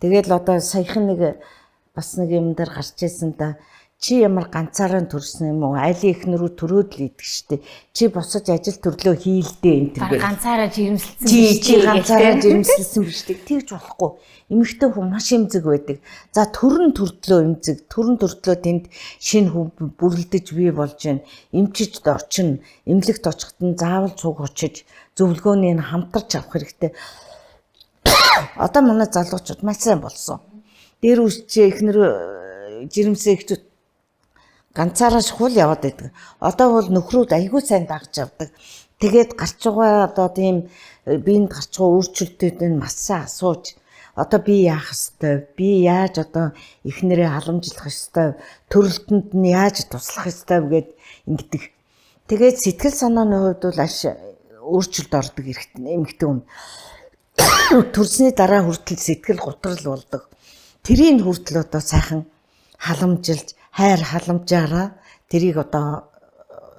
Тэгэл одоо саяхан нэг бас нэг юм дээр гарч ирсэн та чи ямар ганцаараа төрсөн юм уу? Айлын ихнэрүү төрөөд л идэг штэ. Чи босож ажил төрлөө хийлдээ энэ төр. Ганцаараа жирэмсэлсэн биш. Чи ганцаараа жирэмсэлсэн биш дээ. Тэгж болохгүй. Эмэгтэй хүн маш эмзэг байдаг. За төрөн төрдлөө эмзэг, төрөн төрдлөө тэнд шинэ хүн бүрлдэж бий болж байна. Эмчиж орчин, эмнэлэгт очиход нь заавал цуг очиж зөвлөгөөний хамтарч авах хэрэгтэй. Одоо манай залуучууд маш сайн болсон. Дээр үсчээ ихнэр жирэмсэн ихчүүд ганцаараа шхуул яваад байдаг. Одоо бол нөхрүүд айгүй сайн дагж авдаг. Тэгээд гарч байгаа одоо тийм биед гарч байгаа өөрчлөлтүүд нь маш сайн асууж одоо би яах ёстой? Би яаж одоо ихнэрээ халамжлах ёстой? Төрөлтөнд нь яаж туслах ёстой гэд ингэдэг. Тэгээд сэтгэл санааны хувьд бол аш өөрчлөлт ордог эмэгтэй хүн. Төрсний дараа хүртэл сэтгэл готрол болдог. Тэрийг хүртэл одоо сайхан халамжилж, хайр халамжаараа тэрийг одоо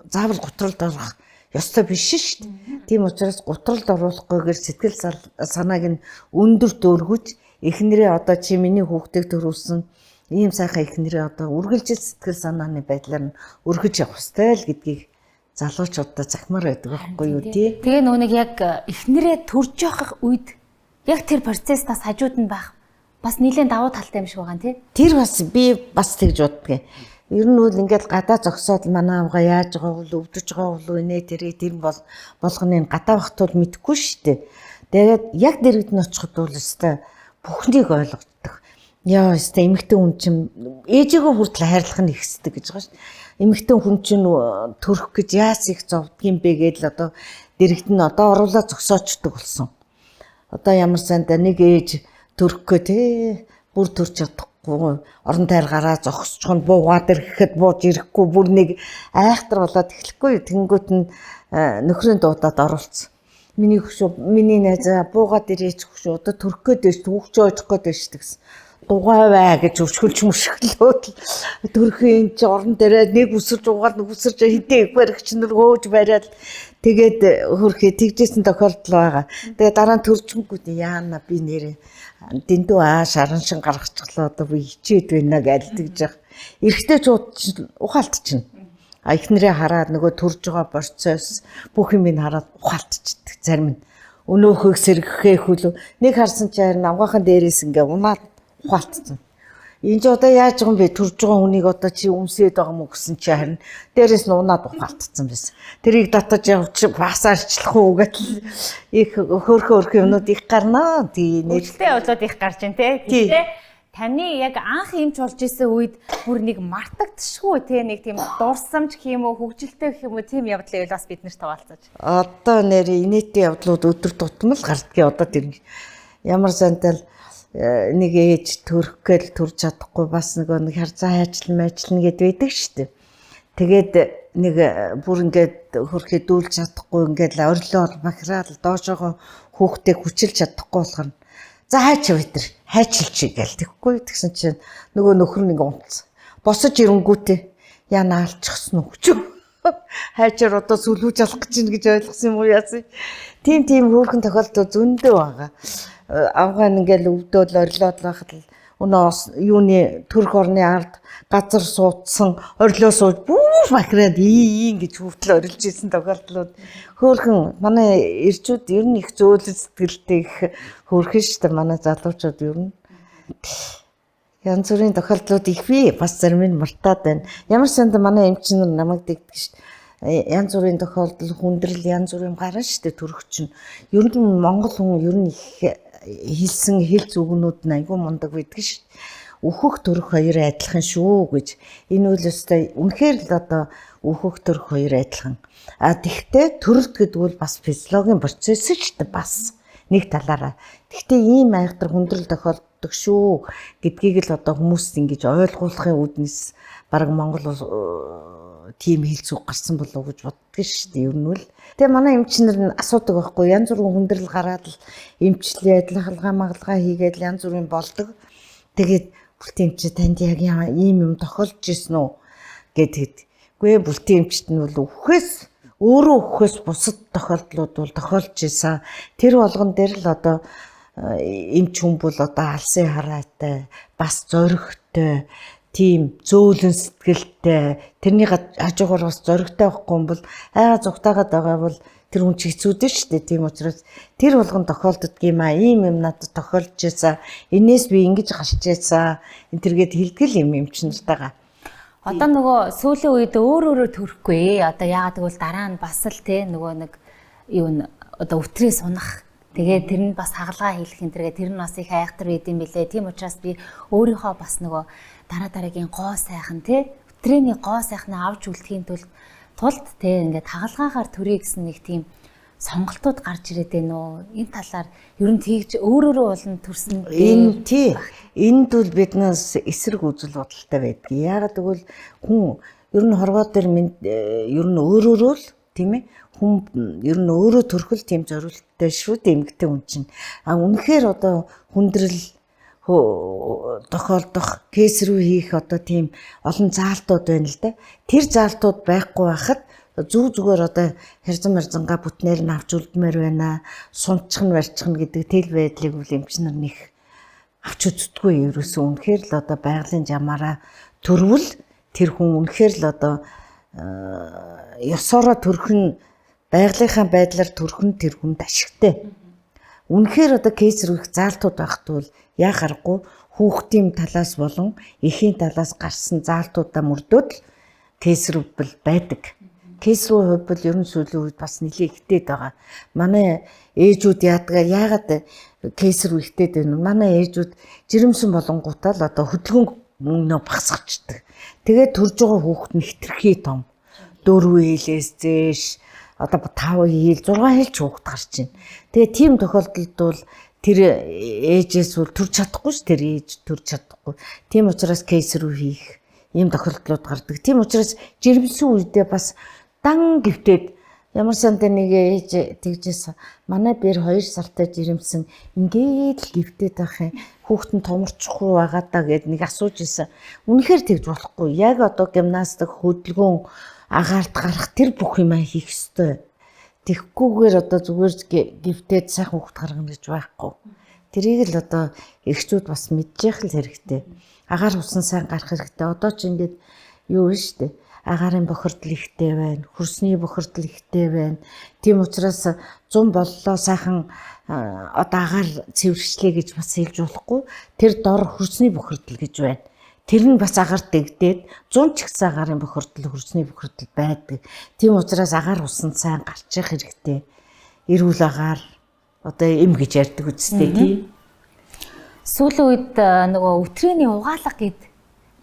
заавал готролд орох ёстой биш шүү дээ. Тийм учраас готролд оруулахгүйгээр сэтгэл санааг нь өндөрт өргөж, эхнэрээ одоо чи миний хүүхдийг төрүүлсэн ийм сайхан эхнэрээ одоо үргэлжил сэтгэл санааны байдлаар нь өргөж явах ёстой л гэдгийг залуучуудаа захимаар байдаг байхгүй юу тий. Тэгээ нөгөө нэг яг эхнэрээ төрж явах үед яг тэр процесстаас хажууд нь байх бас нэлээд давуу талтай юм шиг байгаа тий. Тэр бас би бас тэгж боддгийн. Ер нь бол ингээд гадаа зогсоод манай авгаа яаж байгаа бол өвдөж байгаа бол үнэ тэр болгоны гадаа бахтуул мэдэхгүй шүү дээ. Тэгээд яг дэрэгд нь очиход бол өстой бүхнийг ойлгодог. Яа өстой эмэгтэй хүн чинь ээжийгөө хүртэл хайрлах нь ихсдэг гэж байгаа шүү дээ. Эмэгтэй хүн чинь төрөх гэж яас их зовдгийм бэ гэдэл одоо дэрэгд нь одоо оруулаад зогсоочдөг болсон. Одоо ямар санда нэг ээж төрөхгөө тий бүр төрч чадахгүй орон тайр гараа зогсчих нь буугаад ирэхэд бууж ирэхгүй бүр нэг айхтар болоод эхлэхгүй тэнгүүт нь нөхрийн дуудаад оруулсан. Миний найзаа буугаад ирээч хөшөө одоо төрөх гээд байж төвөгчөө очих гээд байж гэсэн. дугаваа гэж өвчгөлж мөшгөлөөд төрхийн орон дээр нэг үсэрж угаал нэг үсэрж хэдий их баригч нар хөөж бариад тэгээд хөрхий тэгжсэн тохиолдол байгаа. Тэгээд дараа нь төрчмгүүд яана би нэрээ дэндүү шаран шин гаргачихлаа одоо би хичээд байна гэлдэж байгаа. Эрэхтэй чууд ухаалтчихна. Эхнэрээ хараад нөгөө төрж байгаа процесс бүх юм хараад ухаалтчихдаг зарим нь. Өнөөхөг сэргэхээ хөлөө нэг харсан чи харин авгаахан дээрээс ингээ унаад ухаалтсан. Энд ч одоо яаж байгаа юм бэ? Төрж байгаа хүнийг одоо чи өмсөд байгаа мó гэсэн чи харин дээрээс нь унаад ухаалтсан байсан. Тэрийг татаж явчих бас арчлах уу гэтэл их хөөрхөн юмнууд их гарнаа. Тий нэртэй болоод их гарч ин тэ. Гэхдээ таны яг анх эмч болж исэн үед бүр нэг мартагдшгүй те нэг тийм дурсамж гэх юм уу хөвгөлтэй гэх юм уу тийм явдлыг бас бид нарт хаваалцаж. Одоо нэр инээдийн явдлууд өдөр тутмал гардгийг одоо тэр ямар сантал нэг ээж төрөх гээл төрж чадахгүй бас нэг харцаа хайчлан гэдэг байдаг шүү дээ. Тэгээд нэг бүр ингээд хөрхий дүүлж чадахгүй ингээд орилоо бахраал доошоогоо хүүхдээ хүчилж чадахгүй болохоор за хайч витер хайчилчих гээл тэгэхгүй тэгсэн чинь нөгөө нөхөр нэг унтсан. Босож ирэнгүүтээ яна алчихсан уу гэж. Хайчаар одоо сүлүүж алах гэж байна гэж ойлгосон юм уу яасан. Тийм хөөрхөн тохиолдол зөндөө байгаа. Авгаан ингээл өвдөөл орилоод байхад л өнөө юуны төрх орны ард газар суудсан орилоо сууж бүх бахраад ингэж хөвтөл орилж исэн тохиолдлууд хөөрхөн манай ирчүүд ер нь их зөөлөн сэтгэлтэй их хөөрхөн шүү дээ манай залуучууд ер нь янз бүрийн тохиолдлууд их би бас зарим нь мартаад байна. Ямар санд манай эмчнэр намайг дэгдэг шүү дээ. Янз бүрийн тохиолдол хүндрэл янз бүрийн гарна шүү дээ төрөх чинь. Ер нь Монгол хүн ер нь их хэлсэн хэлц үгнүүд нь айгүй мундаг байдаг шүү. Өөхөх төрөх хоёр адилхан шүү гэж. Энэ үл өстой үнэхээр л одоо өөхөх төрөх хоёр адилхан. Тэгтээ төрөлт гэдэг бол бас физиологийн процесс шүү дээ бас нэг талаараа. Тэгтээ ийм айхтар хүндрэл тохиолддог шүү гэдгийг л одоо хүмүүс ингэж ойлгуулахын үүднээс баг Монгол тийм хэлц үг гарсан болов уу гэж боддог шүү дээ. Ер нь л тэгээ манай эмчнэр нь асуудаг байхгүй янз бүрийн хүндрэл гараад л эмчлээд л халгаа магалгаа хийгээд л янз бүрийн болдог. Тэгээд бүлтийн эмч танд яг ийм юм тохиолж ирсэн үү гэдэг. Гүй бүлтийн эмчт нь бол өөрөө өхөхөөс бусад тохиолдлууд бол тохиолж ирсэн. Тэр болгон дээр л одоо эмч хүн бол одоо алсын хараатай бас зоригтой тийм зөөлөн сэтгэлтэй тэрний хажуугаар бас зоригтой байхгүй юм бол айгаа зүгтаагаад байгаа бол тэр хүн ч хэцүүдэн шүү дээ. Тийм учраас тэр болгон тохиолддог юм аа. Ийм юм надад тохиолж байсан. Энээс би ингэж гарч ирсэн. Энэ тэргээд хилдгэл юм эмчнэртэйгээ. Одоо нөгөө сүүлийн үед өөр төрөхгүй. Одоо яагаад гэвэл дараа нь бас л те нөгөө нэг юу н одоо өтрээс унах. Тэгээд тэр нь бас хагалгаа хийх юм тэргээ тэр нь бас их айхтар байд юм билээ. Тийм учраас би өөрийнхөө бас нөгөө дараагийн гоо сайхан те өтрээний гоо сайхнаа авч үлдэхийн тулд те ингээд хагалгаагаар төрье гэсэн нэг тийм сонголтууд гарч ирээд байна уу? Энэ талаар ер нь тэгж өөрөөрөө болон төрсөн энд бол биднээс эсрэг үзэл бодолтой байдаг. Яагаад гэвэл хүн ер нь хорвоо дээр ер нь өөрөөрөө л тийм ээ хүн ер нь өөрөө төрхөл тийм зориулттай шүү дээ эмгтэй хүн чинь. Үнэхээр одоо хүндрэл тохиолдох кейс рүү хийх одоо тийм олон заалтууд байна л да. Тэр заалтууд байхгүй байхад зүгээр одоо хэрзэн бүтнээр нь авч үлдмээр байна. Сунчих нь барьчих нь гэдэг тэл байдлыг үл эмчнэр нэх авч үздэггүй ерөөсөө үнэхээр л одоо байгалийн жамаараа төрвөл тэр хүн үнэхээр л одоо ёсороо төрөх нь байгалийнхаа байдлаар төрөх нь тэр хүнд ашигтай. Үнэхээр одоо кейс рүү их заалтууд байхад бол яа харахгүй хүүхдийн талаас болон эхийн талаас гарсан заалтуудаа мөрдөөд кейс рүү байдаг. Кейс рүү хувьд бол ерөн сүүлийн үед бас нэлээд ихтэйд байгаа. Манай ээжүүд яагаад кейс рүү ихтэйд байна вэ? Манай ээжүүд жирэмсэн болонгуудаа л одоо хөдөлгөөн багсгачдаг. Тэгээд төрж байгаа хүүхэд нь хитрхий том. 4 хилээс зээш одоо 5 хил 6 хил ч хүүхэд гарч байна. Тэгээ тийм тохиолдолд бол тэр ээжээс бол төрж чадахгүй ш тэр ээж төрж чадахгүй. Тийм учраас кейс рүү хийх ийм тохиолдлууд гардаг. Тийм учраас жирэмсэн үедээ бас дан гэвтээд Ямар сандаа нэг ээж тэгжсэн. Манай бэр 2 сартай жирэмсэн ингээд л гівтээд байх юм. Хүүхэд нь томорчихгүй байгаа даа гэд нэг асууж исэн. Үнэхээр тэгж болохгүй. Яг одоо гимнастик хөдөлгөөн агаарт гарах тэр бүх юм хийх ёстой. Тэгхгүйгээр одоо зүгээр гівтээд сайхан хүүхэд гаргана гэж байхгүй. Тэрийг л одоо эхчүүд бас мэдчих л хэрэгтэй. Агаар усан сайн гарах хэрэгтэй. Одоо ч ингээд юу вэ штэ. Агарын бохирдол ихтэй байна. Хөрсний бохирдол ихтэй байна. Тийм учраас 100 боллоо сайхан одоо агаар цэвэрчлээ гэж бас хэлж болохгүй. Тэр дор хөрсний бохирдол гэж байна. Тэр нь бас агаар дэгдээд 100 ч гэсэн агарын бохирдол хөрсний бохирдол байдаг. Тийм учраас агаар усан сайн гарчих хэрэгтэй. Эрүүл агаар одоо эм гэж ярьдаг үстэй тий. Сүүлийн үед нөгөө өтрийний угаалга гэд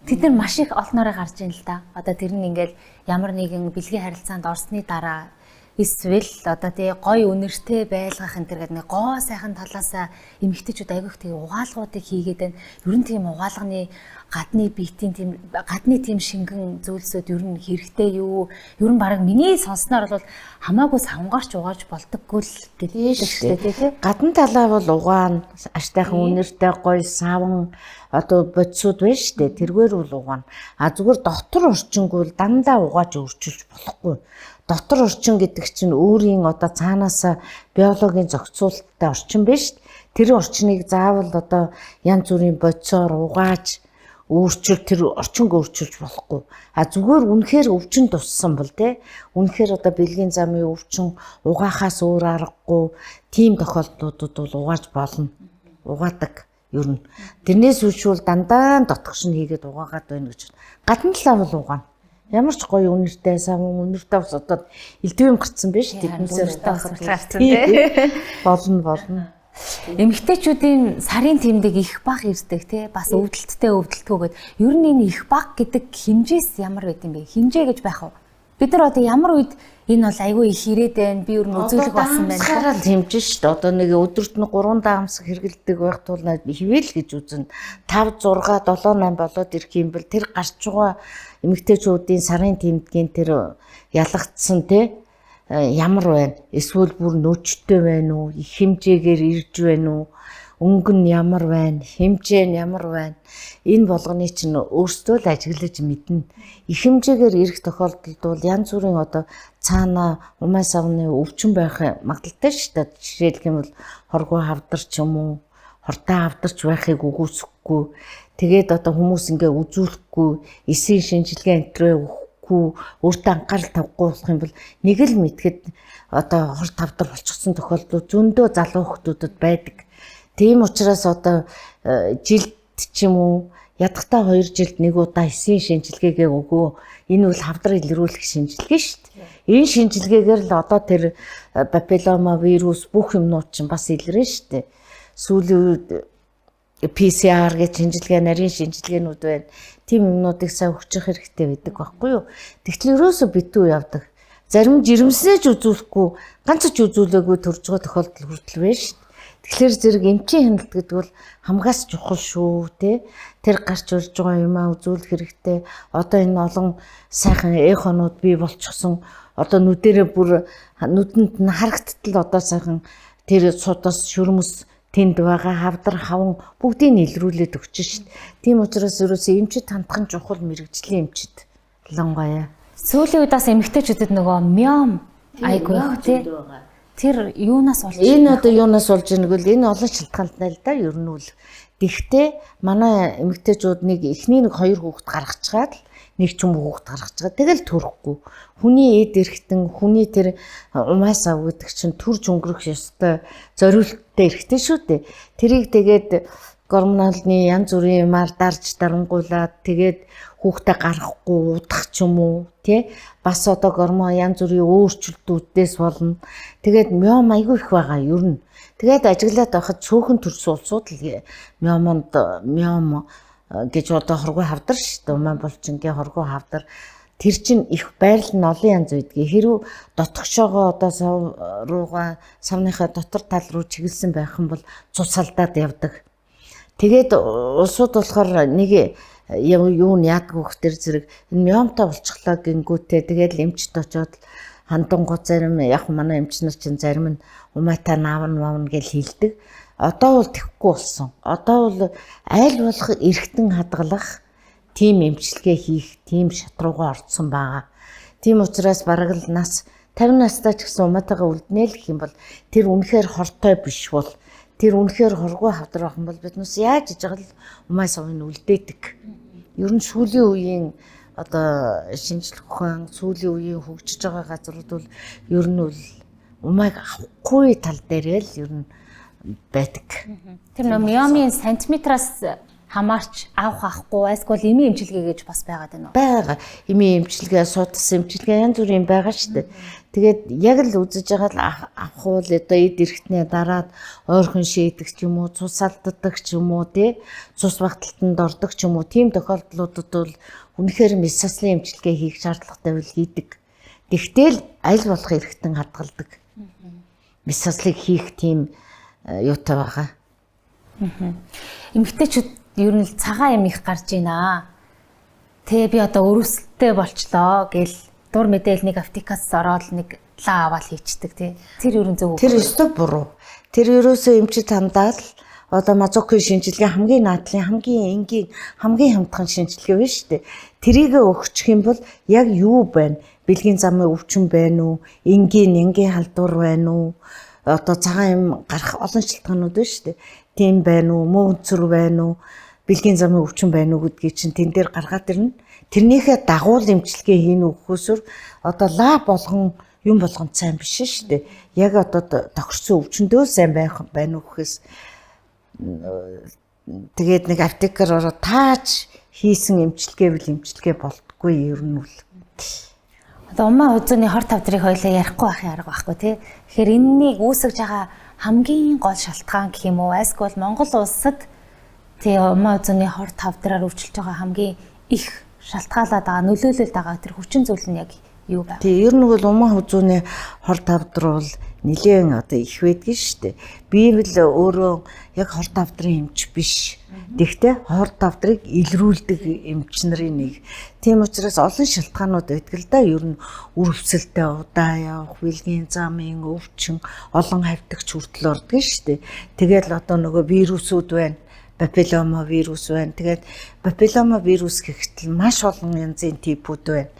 тэд нар маш их олноороо гарч ийн л да. Одоо тэр нь ингээл ямар нэгэн бэлгийн харилцаанд орсны дараа эсвэл одоо тий гой үнэртэй байлгах энэ төр гэдэг нэг гоо сайхан талаасаа эмэгтэйчүүд айгүйх тий угаалгуудыг хийгээд байна. Ер нь тийм угаалганы гадны биетийн тийм гадны тийм шингэн зүйлсүүд ер нь хэрэгтэй юу? Ер нь баг миний сонсноор бол хамаагүй савнгарч угааж болдоггүй л гэдэг шүү дээ тий. Гадна талаа бол угаана. Аштайхан үнэртэй гой савн одоо бодисууд байна шүү дээ. Тэргээр бол угаана. А зүгээр дотор орчинггүй дандаа угааж өөрчилж болохгүй. Дотор орчин гэдэг чинь өөрийн одоо цаанаасаа биологийн зохицуулалттай орчин биш. Тэр орчныг заавал одоо янз бүрийн бодисоор угааж өөрчил тэр орчинг өөрчилж болохгүй. А зүгээр үнэхээр өвчин туссан бол те үнэхээр одоо бэлгийн замын өвчин угаахаас өөр аргагүй тийм тохиолдлуудад бол угааж болно. Угаадаг ер нь. Тэрнээс үшүүл дандаа дотгошн хийгээд угаагаад байна гэж. Гадна талаа бол угаана. Ямар ч гоё үнэртэй савн үнэртэй ус одоо элдвэм гарцсан биш тэднээсээ гарцсан тий. Болно. Эмэгтэйчүүдийн сарын тэмдэг их баг ирдэг тий. Бас өвдөлтгүйгээд ер нь энэ их баг гэдэг хэмжээс ямар байд юм бэ? Хэмжээ гэж байх уу? Бид нар одоо ямар үед энэ бол айгүй их ирээд байна. Би ер нь үзүүлэг болсон байна. Хараад хэмжээ шүү дээ. Одоо нэг өдөрт нь 3 даамсаг хэрэгэлдэг байх тул хэвэл гэж үзнэ. 5 6 7 8 болоод ирэх юм бэл тэр гарч байгаа эмэгтэйчүүдийн сарын тэмдгийн тэр ялгагдсан тий ямар байна? Эсвэл бүр нөөцтэй байна уу? Их хэмжээгээр ирж байна уу? Өнгө нь ямар байна? Хэмжээ нь ямар байна? Энэ болгоны чинь өөрсдөө л ажиглаж мэднэ. Их хэмжээгээр ирэх тохиолдолд бол янз бүрийн одоо цаана умаа савны өвчин байх магадaltaй шүү дээ. Жишээлх юм бол хоргоо хавдар ч юм уу, хортой хавдарч байхыг үгүйсэхгүй. Тэгээд одоо хүмүүс ингээ үзүүлэхгүй, эсийн шинжилгээ энтрээ өгөхгүй, өөртөө анхаарал тавихгүй болох юм бол нэг л мэдхэд одоо хорт хавдар болчихсон тохиолдлууд зөндөө залуу хүмүүсд байдаг. Тийм учраас одоо жилд ч юм уу ядахтаа 2 жилд нэг удаа эсийн шинжилгээгээ өгөө. Энэ бол хавдар илрүүлэх шинжилгээ шүү дээ. Энэ шинжилгээгээр л одоо тэр папиллома вирус бүх юмнууд чинь бас илрэн шүү дээ. Сүүлийн үед PCR гэж шинжилгээ, нарийн шинжилгээнүүд байна. Тийм юмнуудыг сайн өгчих хэрэгтэй байдаг байхгүй юу? Тэгтэл ерөөсөө битүү явдаг. Зарим жирэмснээ ч үзүүлэхгүй, ганц ч үзүүлээгүй төрж байгаа тохиолдол хүртэл байна шүү дээ. Тэгэхээр зэрэг эмчийн хяналт гэдэг бол хамгаас чухал шүү те. Тэр гарч урж байгаа юмаа үзүүлэх хэрэгтэй. Одоо энэ олон сайхан эхонууд бий болчихсон. Одоо нүдэрээ бүр нүдэнд нь харагдтал одоо сайхан тэр судас шүрмэс тэнд байгаа хавдар хаван бүгдийг илрүүлээд өгч шít. Тийм учраас ерөөсөө эмчит хандхан чухал мэрэгжлийн эмчит лонгоё. Сүүлийн үед бас эмэгтэйчүүдэд нөгөө миом айгүй их тий. Тэр юунаас болж энэ одоо юунаас болж ийнэг вэ? Энэ олон шалтгаантай л да ер нь үл. Гэхдээ манай эмэгтэйчүүд нэг эхний нэг 2 хүүхэд гаргацгаад нэг ч юм хүүхэд гаргацгаад тэгэл төрөхгүй. Хүний эд эрхтэн хүний тэр умаас ав гэдэг чинь төрж өнгөрөх ёстой зориулттай эрхтэй шүү дээ. Тэрийг тэгээд гормоналны янз бүрийн юмар дарж дарангуулад тэгээд хүүхдээ гаргахгүй удах ч юм уу тий бас одоо гормон янз бүрийн өөрчлөлтүүдээс болно. Тэгээд миом айгүй их байгаа ер нь. Тэгээд ажиглаад байхад цөөхөн төрсөн улсууд л миом гэж одоо хоргоо хавдар шүү дээ. Умаа булчингийн хоргоо хавдар тэр чинь их байрал нь олон янз байдгийг. Хэрв дотгошоогоо одоо сав руугаа савныхаа дотор тал руу чиглэсэн байх юм бол цус алдаад явдаг. Тэгээд улсууд болохоор нэг юу яадаг вэ гэхээр зэрэг энэ миомтой болчихлоо гингүүтээ тэгээд эмчд очоод хандангуу зарим яг манай эмчнэр чинь зарим нь умайта наавна гэж хэлдэг. Одоо бол тэхгүй болсон. Одоо бол аль болох эргэтэн хадгалах тийм эмчилгээ хийх тийм шат руугаа орсон байгаа. Тийм учраас бараг л нас 50 настай ч гэсэн умайтайгаа үлднэ л гэх юм бол тэр үнэхээр хортой биш бол тэр үнэхээр хоргүй хавдар байх юм бол биднээс яаж иж байгаа л умай совын үлдээдэг. Ер нь сүүлийн үеийн одоо шинжлэх ухаан сүүлийн үеийн хөгжиж байгаа газрууд бол ер нь бол умайг авахгүй тал дээр л ер нь байдаг. Тэр нөө миомын сантиметраас хамаарч авахгүй эсвэл эмийн эмчилгээ гэж бас байгаад байна уу? Бага. Эмийн эмчилгээ, судас эмчилгээ янз бүрийн байгаа шүү дээ. Тэгээд яг л үзэж байгаа л авах уу одоо эд эрхтний дараад ойрхон шийдэх ч юм уу, цус алддаг ч юм уу, цус багталтанд ордог ч юм уу, тийм тохиолдлуудад бол үнэхээр месослын эмчилгээ хийх шаардлагатай үл хийдэг. Тэгтэл аль болох эргэтэн хадгалдаг. Месослыг хийх тийм юутай байгаа. Эмэгтэйчүүд ер нь цагаан юм их гарч байна. Тэ би одоо өрөвсөлттэй болчлоо гэл дур мэдээл нэг аптекаас ороод нэг лаа аваад хийчдэг тий. Тэр ер нь зөв үү? Тэр өстө буруу. Тэр ерөөсөө эмчит хандаад одоо мазокын шинжилгээ хамгийн наадлын хамгийн энгийн хамгийн хамтхан шинжилгээ байна шүү дээ. Тэрийг өгчих юм бол яг юу байна? Бэлгийн замын өвчин байна уу? Энгийн халдвар байна уу? Одоо цагаан юм гарах олон шалтгаанууд байна шүү дээ. Тийм байна уу? Муу өнцөр байна уу? Бэлгийн замын өвчин байна уу гэдгийг чинь тэн дээр гаргаад ирнэ. Тэрнийхээ дагуул эмчилгээ хийнэ өгөхөөсөр одоо лаб болгон юм болгон сайн биш шүү дээ. Яг одоо тохирсон өвчнөдөө сайн байна уу гэхээс тэгээд нэг аптекаар ороод тааж хийсэн эмчилгээ болтгүй ер нь үл. Одоо умаа үзүүний хор тавдрыг хоёлаа ярихгүй байхын арга байхгүй тий. Тэгэхээр энэнийг үүсгэж байгаа хамгийн гол шалтгаан гэх юм уу? Эсвэл Монгол улсад тий умаа үзүүний хор тавдраар өвчлөж байгаа хамгийн их шалтгаалаад байгаа нөлөөлөлд байгаа тэр хүчин зүйл нь яг юу вэ? Тий ер нь бол умаа үзүүний хор тавдар бол нэлээд одоо их байдаг шүү дээ. Би бол өөрөө яг хор тавдрын эмч биш. Тэгтээ хор тавдрыг илрүүлдэг эмч нарын нэг. Тийм учраас олон шалтгаанууд байдаг л да. Ер нь үрвсэлтэй удаа явах, бэлгийн замын өвчин, олон хавьдагч хүртэл ордог шүү дээ. Тэгээд одоо нөгөө вирусүүд байна. Папиллома вирус байна. Тэгээд папиллома вирус гэхтэл маш олон янзын типүүд байна.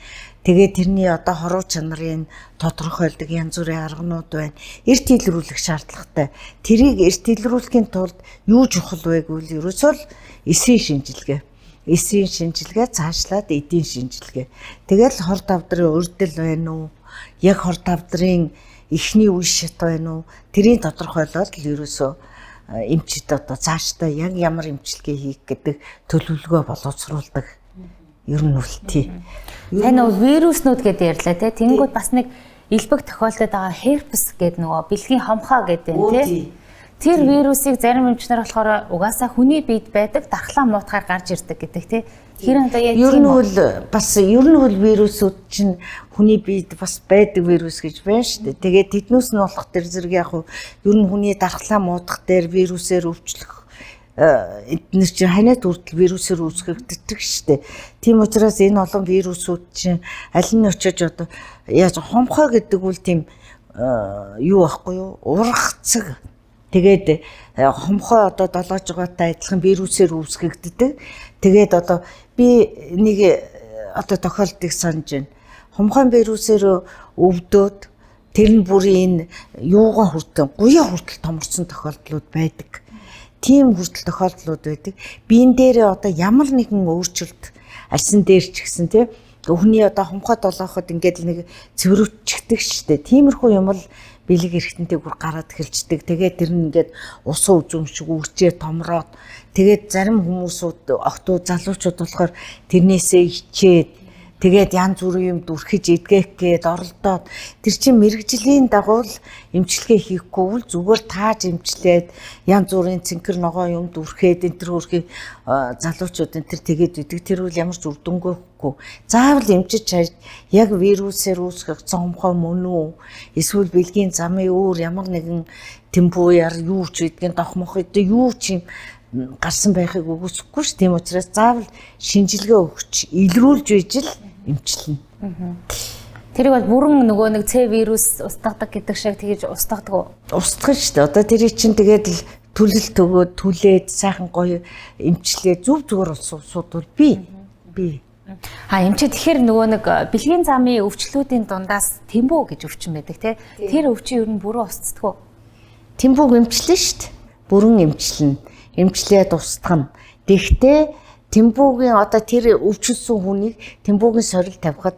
Тэгээд тэрний одоо хоруу чанарын тодорхойлдог янз бүрийн арганууд байна. Эрт илрүүлэх шаардлагатай. Тэрийг эрт илрүүлэхийн тулд юу чухал вэ гэвэл ерөөсөө л эсийн шинжилгээ. Эсийн шинжилгээ цаашлаад эдийн шинжилгээ. Тэгэл хор тавдрын урдэл байна уу? Яг хор тавдрын эхний үе шат байна уу? Тэрийг тодорхойлоод л ерөөсөө эмчид одоо цаашдаа яг ямар эмчилгээ хийх гэдэг төлөвлөгөө боловсруулдаг. Ер нь үлтий. Тань нөгөө вируснууд гэдээ ярьлаа тий. Тэнгүүд бас нэг элбэг тохиолдод байгаа herpes гэдэг нөгөө бэлгийн хомхоо гэдэг нь тий. Тэр вирусыг зарим эмчнэр болохоор угаасаа хүний биед байдаг дархлаа муутахаар гарч ирдэг гэдэг тий. Хэрэг одоо яг ер нь бол вирусууд чинь хүний биед бас байдаг вирус гэж байна шүү дээ. Тэгээд тэднээс нь болох тэр зэрэг яг ер нь хүний дархлаа муутах дээр вирусээр өвчлөх эдгээр чинь ханиад хүртэл вирусээр үүсгэгддэг шүү дээ. Тийм учраас энэ олон вирусууд чинь аль нь очиж одоо яаж хомхоо гэдэг үл тийм юу байхгүй юу? Ургацэг. Тэгээд хомхоо одоо долоож байгаатай адилхан вирусээр үүсгэгддэг. Тэгээд одоо би нэг одоо тохиолдолыг санаж байна. Хомхоо вирусээр өвдөөд тэр нь бүрийн юугаа хүртэн гуяа хүртэл томорсон тохиолдлууд байдаг. Тийм хүртэл тохиолдлууд байдаг. Биен дээрээ одоо ямар нэгэн өөрчлөлт альсан дээр ч гэсэн тийм өхний одоо хомхоо долооход ингээд нэг цэвэрвчдэг штэ. Тиймэрхүү юм бол бэлэг эргэнтэй бүр гараад эхэлждэг. Тэгээд тэр нь ингээд ус үзүм шиг үржээ томроод тэгээд зарим хүмүүсүүд охтууд залуучууд болохоор тэрнээсээ ичээд тэгээд янз бүрийн юм дүрхэж идгэх гээд оролдоод тэр чинь мэрэгжлийн дагуу эмчилгээ хийхгүй бол зүгээр тааж эмчлээд янз бүрийн цэнхэр ногоо юм дүрхээд энэ төр хөрхий залуучууд энэ төр тэгээд идэг тэр үл ямар ч үр дүнгүй хөхгүй заавал эмчиж яг вирусээр үүсгэх цомхоо мөн үү эсвэл бэлгийн замын өөр ямар нэгэн темпуяар юу ч гэдгийг дохмох өдөө юу ч юм гарсан байхыг үгүйсэхгүй ш. Тийм учраас заавал шинжилгээ өгч илрүүлж үйж л эмчилнэ. Тэрийг бол бүрэн нөгөө нэг С вирус устгадаг гэдэг шиг тэгэж устгадаг уу? Устгах шүү дээ. Одоо тэр чинь тэгээд л түлэлт өгөөд түлээд сайхан гоё эмчлээ зүг зүгээр улсууд бол би. Эмчээ тэгэхээр нөгөө нэг бэлгийн замын өвчлүүдийн дундаас тэмбүү гэж өвчин байдаг тий. Тэр өвчин ер нь бүрэн устдаг уу? Тэмбүүг эмчлэн шүү дээ. Бүрэн эмчлэн. Эмчлээд устгана. Гэхдээ тэмбүүгийн одоо тэр өвчлсөн хүнийг тэмбүүгийн сорил тавихад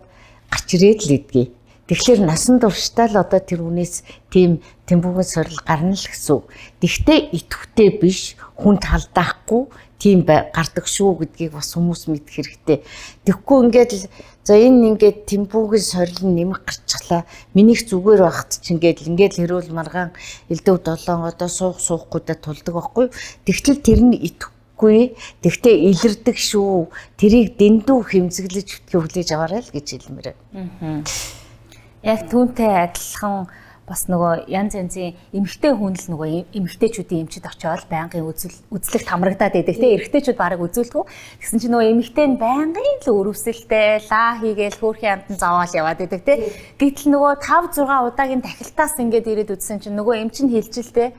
гарч ирээд л идэгий. Тэгэхээр насан туршдаа л одоо тэр хүнээс тийм тэмбүүгийн сорил гарна л гэсэн. Гэхдээ идэвхтэй биш, хүнд халдаахгүй тийм гардаг шүү гэдгийг бас хүмүүс мэдэх хэрэгтэй. Тэгэхгүй ингээд л за энэ ингээд тэмбүүгийн сорил нэмэх гарчлаа. Минийх зүгээр байхад ч ингээд хэрүүл маргаан элдв 7 одоо сууггүйдээ тулдаг байхгүй. Тэгтэл тэр нь идэхгүй. Тэгтээ илэрдэг шүү. Тэрийг дэндүү хэмзэглэж хүлээж аваарай л гэж хэлмээр. Яг түүнтэй адилхан бас нөгөө янз янзын эмэгтэй хүн л нөгөө эмэгтэйчүүдийн эмчид очиод байнгын үзлэгт хамрагдаад байдаг те эрэгтэйчүүд бараг үзүүлдэг. Тэгсэн чинь нөгөө эмэгтэй нь байнгын л өрөвсөлтэй лаа хийгээл хөөрхийн амтан зовоол яваад байдаг те. Гэтэл нөгөө 5 6 удаагийн тахилтаас ингээд ирээд үзсэн чинь нөгөө эмч нь хэлжилтэй.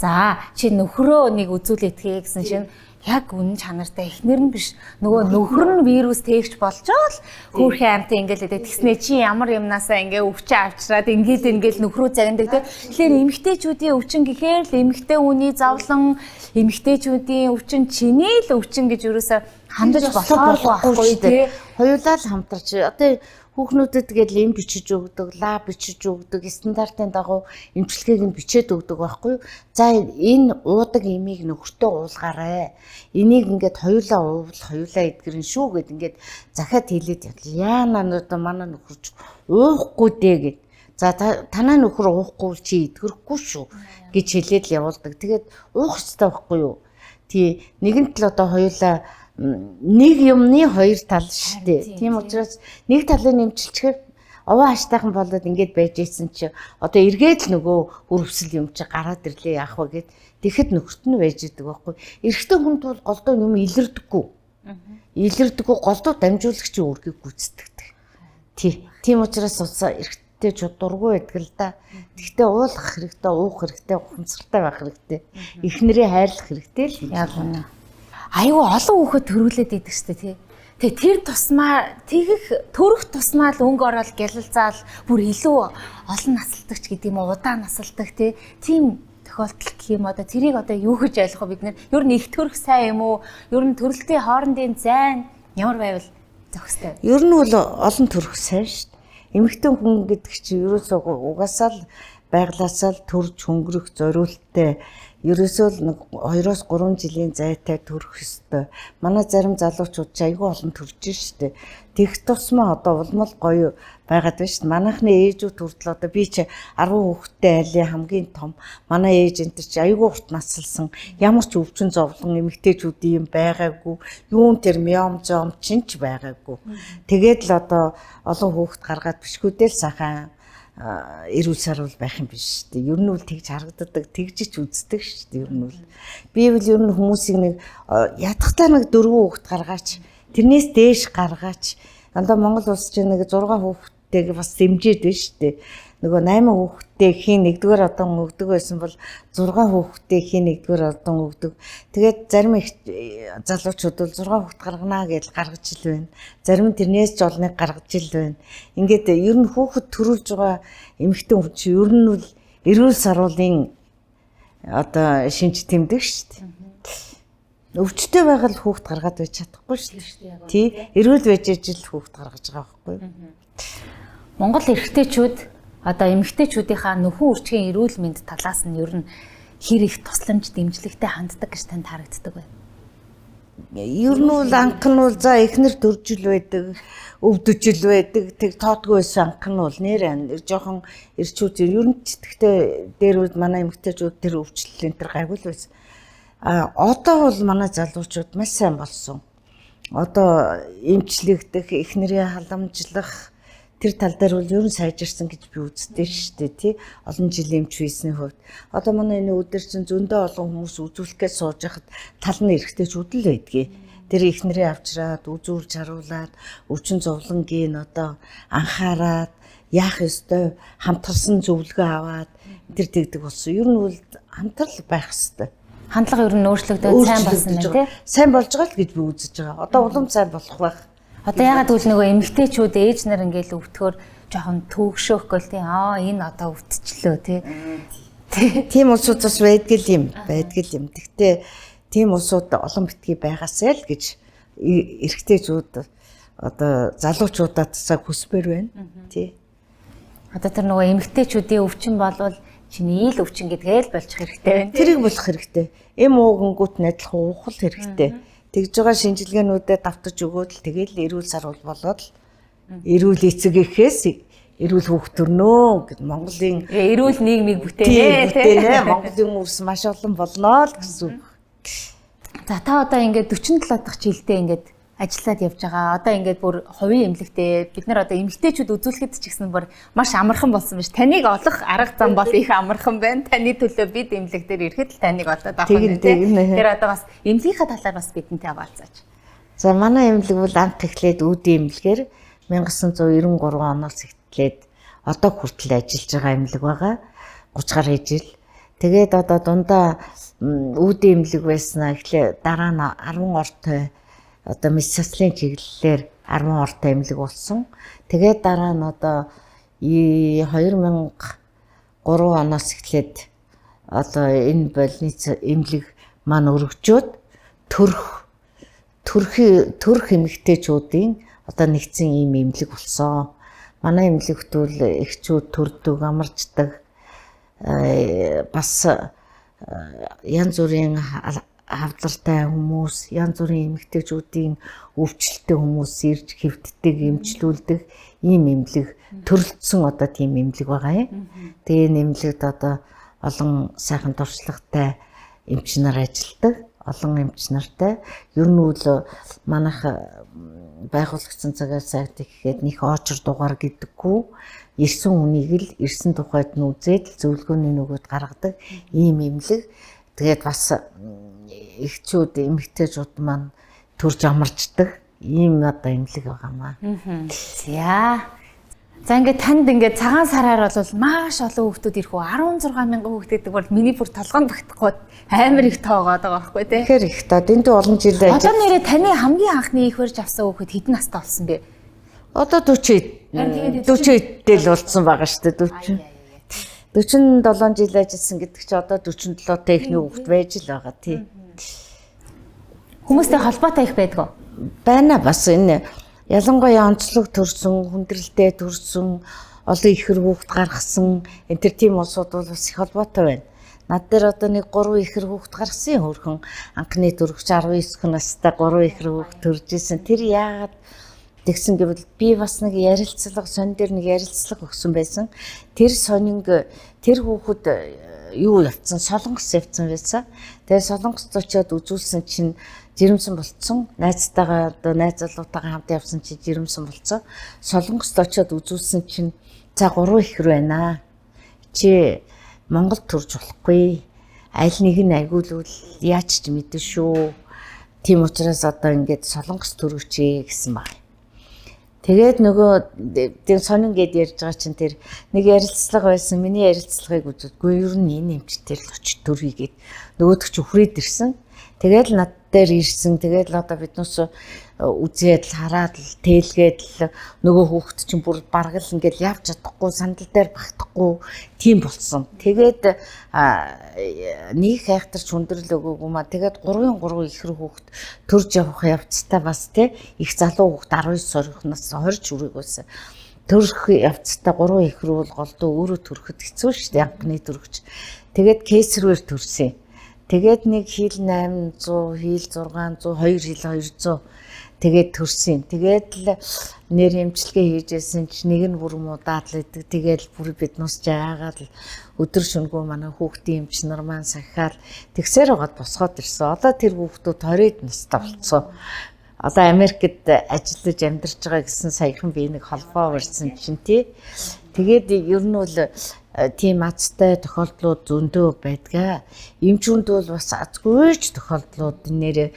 За чи нөхрөө нэг үзүүлээдгээ гэсэн чинь яг үнэн чанартай эхнэр нь биш нөгөө нөхөр нь вирус тээгч болж байгаа л хөөрхийн амтан ингээл гэдэг. Тэгснэ чи ямар юмнасаа ингээ өвчөө авчраад ингээл нөхрөө загнадаг те. Тэгэхээр эмэгтэйчүүдийн өвчин гэхээр л эмэгтэй хүний зовлон эмэгтэйчүүдийн өвчин чиний л өвчин гэж юусаа хандаж болохгүй те. Хоёулаа л хамтарч одоо хүүхнүүдэд тэгэл эм бичиж өгдөг, лаб бичиж өгдөг, стандартын дагуу эмчилгээг нь бичээд өгдөг байхгүй юу? За энэ уудаг эмийг нөхөртөө уулгаарай. Энийг ингээд хоёулаа уувал хоёулаа эдгэрэн шүү гэд ингээд захиад хэлээд яана одоо манай нөхөрч уухгүй дээ гэд. За танаа нөхөр уухгүй чи эдгэрхгүй шүү гэж хэлээд л явуулдаг. Тэгээд уух хэрэгтэй байхгүй юу? Тий нэгэнт л одоо хоёулаа нэг юмны хоёр тал шүү дээ. Тийм учраас нэг талыг нэмчилчихээр овоо хаштайхан болоод ингэж байж ийсэн чи одоо эргээд л нөгөө өрөвсөл юм чи гараад ирлээ яах вэ гэд тэгэхэд нөхөрт нь байж идэг байхгүй. Эрэгтэй хүнд бол голдуу юм илэрдэггүй. Илэрдэггүй голдуу дамжуулагч өөргийг гүйцэтгэдэг. Тийм учраас эрэгтэйчүүд дургүй байдаг л да. Гэхдээ уулах хэрэгтэй, уух хэрэгтэй, ухамсартай байх хэрэгтэй. Эхнэрээ хайрлах хэрэгтэй л яг үнэ. Аюу олон хүүхэд төрүүлээд идэг штэ тий. Тэгээ тэр тусмаа төрөх тусмаа л өнгө ороод гялалзаал бүр илүү олон насалдагч гэдэг юм уу удаан насалдаг тий. Тийм тохиолдол гэх юм одоо тэрийг одоо юу гэж ойлгох вэ бид нэр? Ер нь их төрөх сайн юм уу? Ер нь төрөлтийн хоорондын зайн ямар байвал зохистой? Ер нь бол олон төрөх сайн штэ. Эмэгтэй хүн гэдэг чинь ерөөсөө угаасаа л байглаасаа л төрж хөнгөрөх зориулттай. Ерөөсөө л 2-3 жилийн зайтай төрөх ёстой. Манай зарим залуучууд ч айгүй олон төрж штэ. Тэгх тусмаа одоо улмал гоё байгаад байна штэ. Манайхны ээжүүд хүртэл одоо би чи 10 хүүхэдтэй айлын хамгийн том. Манай ээж энэ чи айгүй урт наслсан. Ямар ч өвчин зовлон эмэгтэйчүүдийн юм байгаагүй. Юун тэр миом зом ч байгаагүй. Тэгээд л одоо олон хүүхэд гаргаад бишгүүдэл сайхан эрүүл сарвал байх юм биш шүү дээ. Ер нь бол тэгж харагддаг, тэгжиж үздэг шүү дээ. Ер нь бол би бол ер нь хүмүүсийг нэг ядахтаа нэг 4 хүүхэд гаргаач, тэрнээс дээш гаргаач. Дандаа Монгол улс чинь нэг 6 хүүхэдтэйг бас дэмжиж байна шүү дээ. Нөгөө 8 хүүхэдтэй хийн 1-р одон өгдөг байсан бол 6 хүүхэдтэй хийн 1-р одон өгдөг. Тэгээд зарим их залуучууд бол 6 хүүхэд гаргана гэж гаргаж ил байна. Зарим нь тэрнээс ч олныг гаргаж ил байна. Ингээд ер нь хүүхэд төрүүлж байгаа эмэгтэй хүн чинь ер нь бол эрүүл сарвалын одоо шинж тэмдэг шүү дээ. Өвчтөй байгаад хүүхэд гаргаад байж чадахгүй шүү дээ. Тий, эрүүл байж ижил хүүхэд гаргаж байгаа байхгүй юу? Монгол эрэгтэйчүүд одоо эмэгтэйчүүдийнхаа нөхөн үрчгийн эрүүл мэнд талаас нь ер нь хэр их тусламж дэмжлэгтэй ханддаг гэж танд харагддаг вэ? Ер нь бол анх нь бол за эхнэр төржил байдаг, өвдөжил байдаг, тэг тоодгүй байсан анх нь бол нэр жоохон эрчүүд ер нь тэгтээ дээр үл манай эмэгтэйчүүд тэр өвчлөлийн тэр гайгүй л байсан. Одоо бол манай залуучууд маш сайн болсон. Одоо эмчлэгдэх, эхнэрийн халамжлах тэр тал дээр бол ер нь сайжирсан гэж би үздэг шүү дээ тий. Олон жилийн эмч хийсний хувьд. Одоо манай энэ өдөр чинь зөндөө олон хүмүүс үзүүлэхээ сууж хахад тал нь эргэжтэйчүүд л байдгийг. Тэр эхнэрээ авчраад, үзүүлж харуулад, өвчин зовлонгийн одоо анхаарад яах ёстой хамтарсан зөвлөгөө аваад тэр тэгдэг болсон. Ер нь бол хамтрал байх ёстой. Хандлага ер нь өөрчлөгдөөд сайн болсон байна тий. Сайн болж байгаа л гэж би үзэж байгаа. Одоо улам сайн болох байх. Одоо ягаад гэвэл нөгөө эмэгтэйчүүд ээж нар ингээл өвтгөр жоохон төгшөөхгөл тий. Энэ одоо өвтчлөө тий. Тийм улсууд бас байдаг юм. Гэхдээ тийм улсууд олон битгий байгаасай л гэж эрэгтэйчүүд одоо залуучуудад цаг хүсмээр байна. Тий. Одоо тэр нөгөө эмэгтэйчүүдийн өвчин болвол чиний ил өвчин гэдгээ л болчих хэрэгтэй байна. Тэрийг болох хэрэгтэй. Эм уугангууд найдлах уухал хэрэгтэй. Тэгж байгаа шинжилгээнүүдэд давтаж өгөөд л тэгэл эрүүл сарвал болоод л эрүүл эцэг эхээс эрүүл хүүхд төрнөө гэд Монголын эрүүл нийгмийг бүтээнэ. Монголын үрс маш олон болноо л гэсэн үг. За та одоо ингээд 47 дахь жилдээ ингээд ажиллаад явж байгаа. Одоо ингээд бүр хувийн эмнэлэгтээ бид нар одоо эмнэлэгчүүд үзүүлэхэд ч гэсэн бүр маш амархан болсон биш. Таныг олох арга зам бол их амархан байна. Таны төлөө бид эмнэлэг дээр ирэхэд л таныг олоод авах юм тийм. Тэр одоо бас эмнэлгийнхаа талаар бас бидэнтэй хаваалцаач. За манай эмнэлэг бол анх эхлээд үүдийн эмнэлгээр 1993 оноос эхлээд одоо хүртэл ажиллаж байгаа эмнэлэг байгаа. 30 гаруй жил. Тэгээд одоо дундаа үүдийн эмнэлэг байснаа эхлээ дараа нь 10 ортой одоо медицинын чиглэлээр 10 ортой эмнэлэг болсон. Тэгээд дараа нь одоо 2003 оноос эхлээд одоо энэ больниц эмнэлэг маань өргөжөөд төрх эмэгтэйчүүдийн одоо нэгдсэн ийм эмнэлэг болсон. Манай эмнэлэгт бол эхчүүд төрдөг, амарчдаг бас янз бүрийн хавдартай хүмүүс, янз бүрийн эмэгтэйчүүдийн өвчлөлттэй хүмүүс ирж хэвддэг, эмчлүүлдэг ийм эмнэлэг төрөлдсөн одоо тийм эмнэлэг байгаа юм. Тэгээ энэ эмнэлэгт одоо олон сайхан туршлагатай эмч нар ажилладаг, олон эмч нартай. Ер нь бол манайх байгуулагдсан цагаас сайд гэхэд нэг очор дугаар гэдэггүй. Ирсэн хүнийг л ирсэн тухайд нь үзээд зөвлөгөөний нөгөөд гаргадаг ийм эмнэлэг. Тэгээд бас эхчүүд эмэгтэйчүүд маань төрж амарчдаг ийм одоо эмнэлэг байгаамаа. За ингээд танд ингээд цагаан сараар бол маш олон хүүхдүүд ирэх үү 16,000 хүүхд гэдэг бол миний бүр толгойн багтахгүй амар их тоогоод байгаа байхгүй тий. Тэгэхээр их та дэндүү олон жил ажиллаж. Одоо нэрээ таны хамгийн анхны их барьж авсан хүүхэд хэдэн настай болсон бэ? Одоо 40 дээл болсон байгаа шүү дээ 40. 47 жил ажилласан гэдэг чи одоо 47 техник хүүхд байж л байгаа тий. Хүмүүстэй холбоотой их байдгаа. Байна бас энэ ялангуяа онцлог төрсөн, хүндрэлтэй төрсөн, олон ихэр хүүхд гаргасан энэ төр тийм улсууд бол бас их холбоотой байна. Над дээр одоо нэг 3 ихэр хүүхд гаргасан хөрхөн анхны төрөгч 19 настай 3 ихэр хүүхд төрж исэн. Тэр яагаад тэгсэн гэвэл би бас нэг ярилцлага сонь дээр нэг ярилцлага өгсөн байсан. Тэр сонинг тэр хүүхэд юу явцсан Солонгос явцсан байсан. Тэгээ Солонгост очиод үзүүлсэн чинь жирэмсэн болцсон. Найзтайгаа одоо найз залуутайгаа хамт явсан чинь жирэмсэн болцсон. Солонгост очиод үзүүлсэн чинь за 3 ихэр байна. Чи Монголд төрж болохгүй. Аль нэг нь агиулвал яаж ч мэдэн шүү. Тийм учраас одоо ингээд Солонгос төрөвчээ гэсэн баг. Тэгээд нөгөө тэр сонин гээд ярьж байгаа чинь тэр нэг ярилцлага байсан. Миний ярилцлагыг үзэдгүй ер нь энэ эмчтэй л очиж төрхий гээд нөгөөдөг чи хүрээд ирсэн. Тэгээд над дээр ирсэн. Тэгээд л одоо биднээс үзээд л хараад л тээлгээд л нөгөө хүүхэд чинь бүр бараг л ингээд явж чадахгүй, сандал дээр багтахгүй тийм болсон. Тэгээд нэг хайхтарч хүндрэл өгөөгүй маа. Тэгээд 3 ихэр хүүхэд төрж явах явцтай бас тий их залуу хүүхэд 19 20 нас 20 хүрэх байсан. Төрөх явцтай 3 ихэр бол голдоо өөрөө төрөхөд хэцүү шүү дээ анхны төрөгч. Тэгээд кесарээр төрсөн. Тэгээд нэг хил 800, хил 600, 2 хил 200 тэгээд төрсөн. Тэгээд л нэр эмчилгээ хийжсэн чинь нэг нь бүр муудаад л идэг. Тэгээд бүр биднээс жаагаад л өдөр шөнөгүй манай хүүхдийн эмч нар маань сахиал тэгсээр байгаад босгоод ирсэн. Одоо тэр хүүхдүүд 20 настай болцсон. Одоо Америкт ажиллаж амьдарч байгаа гэсэн саяхан би нэг холбоо барьсан чинь тий. Тэгээд ер нь бол тийм азтай тохиолдлууд зөндөө байдгаа. Эмчүүнд бол бас азгүйч тохиолдлууд нэрээ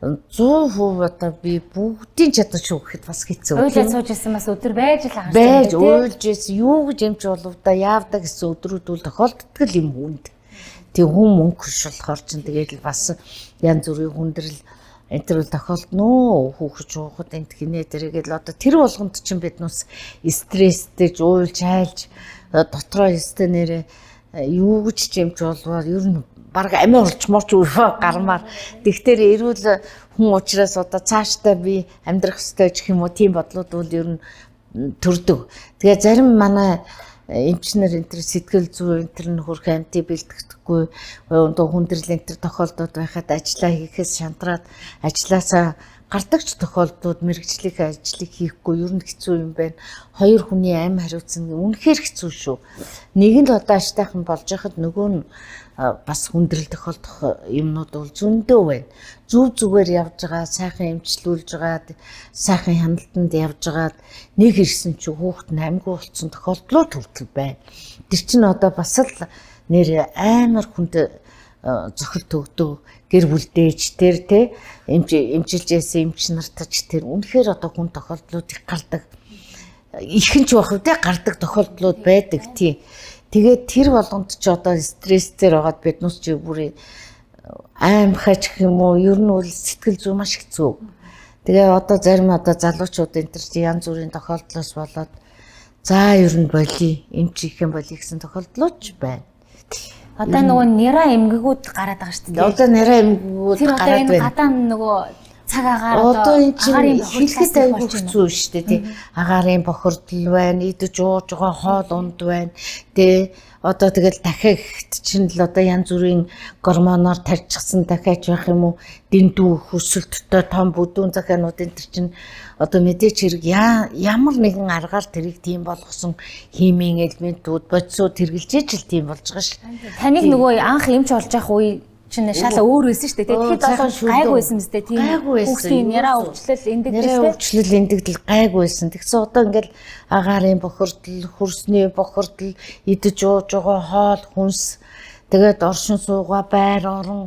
100% одоо би бүгдийн чадаж өгөхэд бас хэцүү. Уйлаа сууж исэн бас өдөр байж л агаш. Байж уйлж исэн юу гэж юмч болов да яавдаг гэсэн өдрүүд үл тохиолддог юм хүнд. Тэг хүн мөнгө хөш болохоор чинь тэгээд л бас янз бүрийн хүндрэл энэ төр тохиолдно хүүхэж уухад энэ гинэ тэргээл одоо тэр болгонд чинь биднээс стресстэй уйлж хайлж дотроо өстө нэрээ юу гэж юмч болвол ер нь баг амиа урчморч үрфэ гармаар тэгтэр эрүүл хүн учраас одоо цаашдаа би амьдрах ёстой гэх юм уу тийм бодлууд бол ер нь төрдөг. Тэгээ зарим манай эмчнэр энэ төр сэтгэл зүй энэ төр хөрх амтыг бэлтгэдэггүй өндөө хүндрэл энэ төр тохиолдод байхад ажиллаа хийхээс шантраад ажилласаа гардаг ч тохиолдод мэрэгжлийн ажлыг хийхгүй ер нь хэцүү юм байна. Хоёр хүний амь хариуцсан үнэхээр хэцүү шүү. Нэг нь л одоо аштайхан болж байхад нөгөө нь бас хүндрэл тохиолдох юмнууд бол зөндөө байна. Зүв зүгээр явж байгаа, сайхан эмчлүүлж байгаа, сайхан хяналтанд явж байгаад нэг ирсэн чи хүүхэд нь амьгүй болсон тохиолдлууд хүртэл байна. Тэр чинь одоо бас л нэр амар хүнд зохил төгдөг гэр бүлдээж тэр те эмчилжсэн эмч нартаж тэр үнэхээр одоо хүн тохиолдлууд их гардаг. Ихэнч байх үү те гардаг тохиолдлууд байдаг тий. Тэгээд тэр болгонд ч одоо стрессээр байгаад биднес чи бүр аимхаж гэх юм уу ер нь бол сэтгэл зүй маш хэцүү. Тэгээ одоо зарим одоо залуучууд энэ төр чи янз бүрийн тохиолдлоос болоод за ер нь болий эмч их юм болий гэсэн тохиолдлууд ч байна. Одоо нөгөө нера эмгэгүүд гараад байгаа шүү дээ. Одоо нера эмгэгүүд гараад байна. Гадаа нөгөө цаг агаар одоо энэ чинь хэлэхэд айгүй хэцүү шүү дээ тий. Агаарын бохирдол байна, идэж ууж байгаа хоол унд байна. Тэ одоо тэгэл дахиад чинь л одоо янз бүрийн гормоноор тарьчихсан дахиад байх юм уу? Дэндүү хөсөлттэй том бүдүүн захианууд энэ төр чинь одоо мэдээч хэрэг ямар нэгэн аргаар тэрийг тийм болгосон химийн элементүүд бодисууд хэрэгжилж л тийм болж байгаа ш. Таныг нөгөө анх эмч болж явах үе чинь шал өөр байсан шүү дээ. Тэгэхэд одоо гайгүй байсан мэт тийм хүүхдийн нера өвчлөл эндэгдэл гайгүй байсан. Тэгсэн одоо ингээл агаарын бохирдол, хөрсний бохирдол, идэж ууж байгаа хоол хүнс тэгээд оршин суугаа байр орон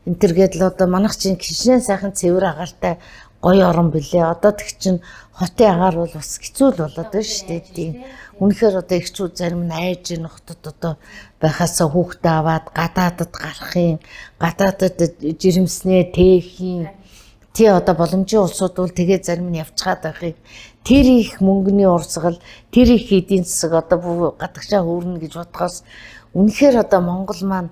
энэ төргээд л одоо манайх чинь гişнээ сайхан цэвэр агаартай гоё орон билээ. Одоо тэг чинь хотын агаар бол бас хэцүү л болоод байна шүү дээ тийм. Үнэхээр одоо эхчүүд зарим нь айж нөхдөд одоо байхасаа хүүхдээ аваад гадаадад гарахын, гадаадад жирэмснээ тээхийн. Тий одоо боломжийн улсууд бол тэгээ зарим нь явцгаад байхыг тэр их мөнгөний урсгал, тэр их эдийн засаг одоо гадагшаа хөөрнө гэж бодгоос үнэхээр одоо Монгол маань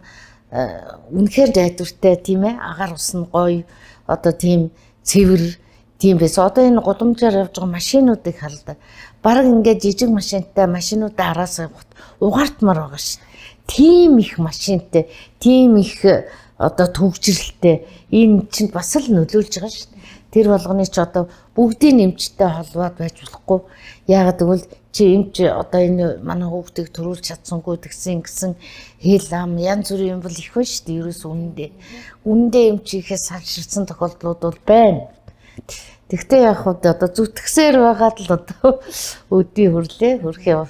үнэхээр дайдвартай тийм ээ агаар ус нь гоё одоо тийм цэвэр тийм байсан. Одоо энэ гудамжаар явж байгаа машинуудыг харалаа. Бараг ингээд жижиг машинтай машинуудаа араас угаартмаар байгаа шин. Тийм их машинтай, тийм их одоо төвчрэлтэй энэ чинь бас л нөлөөлж байгаа шин. Тэр болгоны ч одоо бүгдийн эмчтэй холбоод байж болохгүй. Яагаад гэвэл чи эмч одоо энэ манай хүүхдийг төрүүлж чадсангүй гэсэн хэл ам янз бүрийн юм бол их байна шүү дээ. Ерөөс үнэндээ эмч ихээс салширсан тохиолдлууд бол байна. Тэгтээ яг хөө одоо зүтгэсээр байгаад л одоо өдий хөрхөө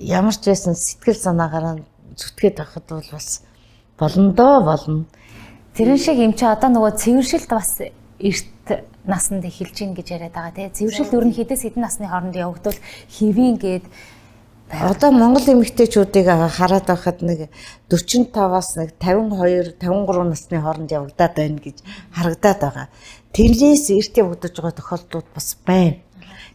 ямар ч байсан сэтгэл санаагаараа зүтгээд байхад бол бас болно. Тэрэн шиг эмч одоо нөгөө цэвэршилт бас эрт наснд эхэлж гин гэж яриад байгаа тий. Цэвэршилт ер нь хэдэн насны хооронд явагдвал хэвийн гээд одоо Монгол эмэгтэйчүүдийг хараад байхад нэг 45-аас нэг 52, 53 насны хооронд явагдаад байна гэж харагдаад байгаа. Тэрнээс эрт явагдаж байгаа тохиолдлууд бас байна.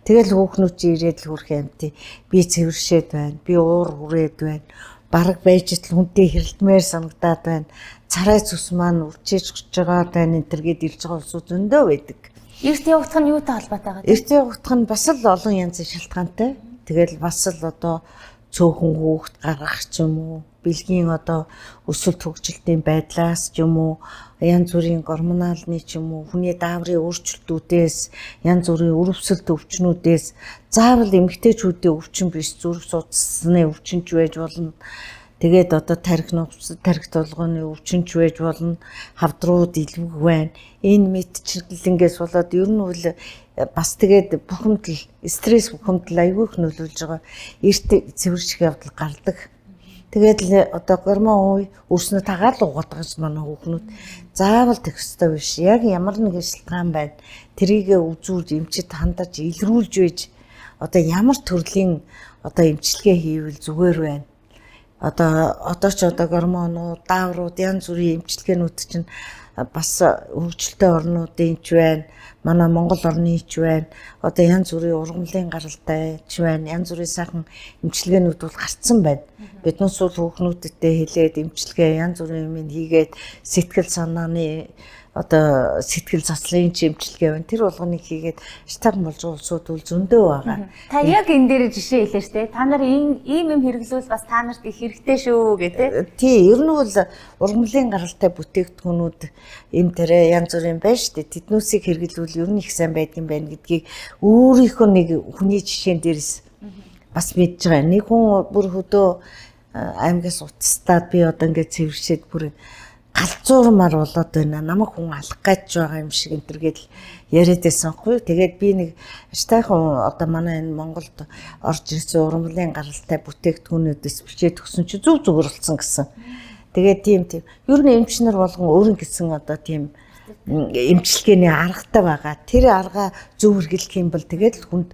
Тэгэл хүүхнүүд чи ирээд л хүрх юмти би цэвэршээд байна. Би уур хүрээд байна. Бараг байж итл хүнтэй хэрэлдмээр санагдаад байна. Царай цус маань үрчээж гож байгаа байна энэ төр гээд ирж байгаа улсууд зөндөө байдаг. Эрт явагдах нь юутай холбоотой байгаа? Эрт явагдах нь бас л олон янзын шалтгаантай. Тэгэл бас л одоо цөөхөн хүүхд гаргах ч юм уу, бэлгийн одоо өсвөл хөгжилтийн байдлаас ч юм уу, янз бүрийн гормоналны ч юм уу, хүний дааврын өөрчлөлтүүдээс, янз бүрийн өрөвсөлт өвчнүүдээс заавал эмэгтэйчүүдийн өвчин биш зүрх судасны өвчнч байж болно. Тэгээд одоо тархи толгойн өвчнч байж болно. Хавдрууд илүүг байна. Энэ мэдчилгэнгээс болоод ер нь үл бас тэгээд бухимдал, стресс бухимдал аягүй их нөлөөлж байгаа. Эрт цэвэрших явдал гардаг. Тэгээд л одоо гормон ууй өөрснөө тагаал угаадаг гэж манай хүүхнүүд заавал тэгэх ёстой биш. Яг ямар нэгэн шалтгаан байна. Тэрийг үзүүлж, эмчид хандаж, илрүүлж байж одоо ямар төрлийн одоо эмчилгээ хийвэл зүгээр байна. Одоо ч одоо гормонууд, дааврууд, янз бүрийн эмчилгээнүүд чинь бас хөгжилтэй орнуудын ч байна. Манай Монгол орны ч байна. Одоо янз бүрийн ургамлын гаралтай ч байна. Янз бүрийн сайхан эмчилгээнүүд бол гарцсан байна. Биднээс бол хүүхнүүдэдээ хэлээд эмчилгээ янз бүрийн юм хийгээд сэтгэл санааны одоо сэтгэл заслын эмчилгээ байна. Тэр болгоныг хийгээд штаг болж улсууд бол зөндөө байгаа. Та яг энэ дээр жишээ хэлээ шүү дээ. Та нар ийм юм хэрэглүүл бас та нарт их хэрэгтэй шүү гэдэг. Тий, ер нь бол ургамлын гаралтай бүтээгдэхүүнүүд энэ төрөө янз бүрийн байна шүү дээ. Тэднүүсийг хэрэглүүл ер нь их сайн байдаг юм байна гэдгийг өөрийнхөө нэг хүний жишээн дээрээс бас мэдж байгаа. Нэг хүн бүр хөдөө аймгаас уцстаад би одоо ингээд цэвэршээд бүр галзуурмаар болоод байна. Намайг хүн алах гэж байгаа юм шиг энэ төргээд яриад байсан хгүй. Тэгээд би нэг штайхан одоо манай энэ Монголд орж ирсэн ургамлын гаралтай бүтээгдэхүүнүүдээс бичээд өгсөн чи зүг зүгээр болсон гэсэн. Тэгээд тийм ер нь эмч нар болгон өөрийн гэсэн одоо тийм эмчилгээний аргатай байгаа. Тэр арга зөв хэрэглэх юм бол тэгээд л хүнд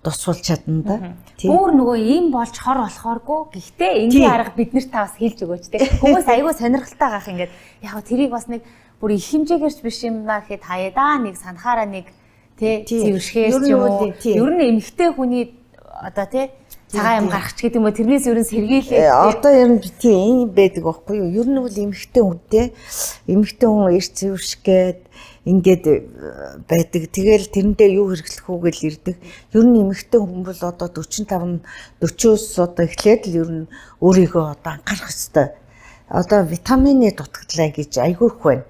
тусвал чадна да. Өөр нөгөө ийм болж хор болохооргүй. Гэхдээ энгийн арга биднэрт та бас хэлж өгөөч те. Хүмүүс айгүй сонирхолтой gaах ингээд яг тэрийг бас нэг бүр их хэмжээгээрч биш юм даа гэхэд хаяадаа нэг санахаараа нэг те зэвэршгээс юм уу. Ер нь эмэгтэй хүний одоо те цагаан юм гаргач гэдэг юм уу тэрнээс ерөн сэргийлээ. Одоо ер нь тийм байдаг байхгүй юу? Ер нь бол эмэгтэй хүнтэй эмэгтэй хүн эрт зэвэршгээд ингээд байдаг. Тэгэл тэрэндээ юу хэрэглэх үү гэж ирдэг. Ер нь эмэгтэй хүн бол одоо 45 40-оос одоо эхлээд л ер нь өөрийгөө одоо анхаарах ёстой. Одоо витамины дутагдлаа гэж айгүйх байна.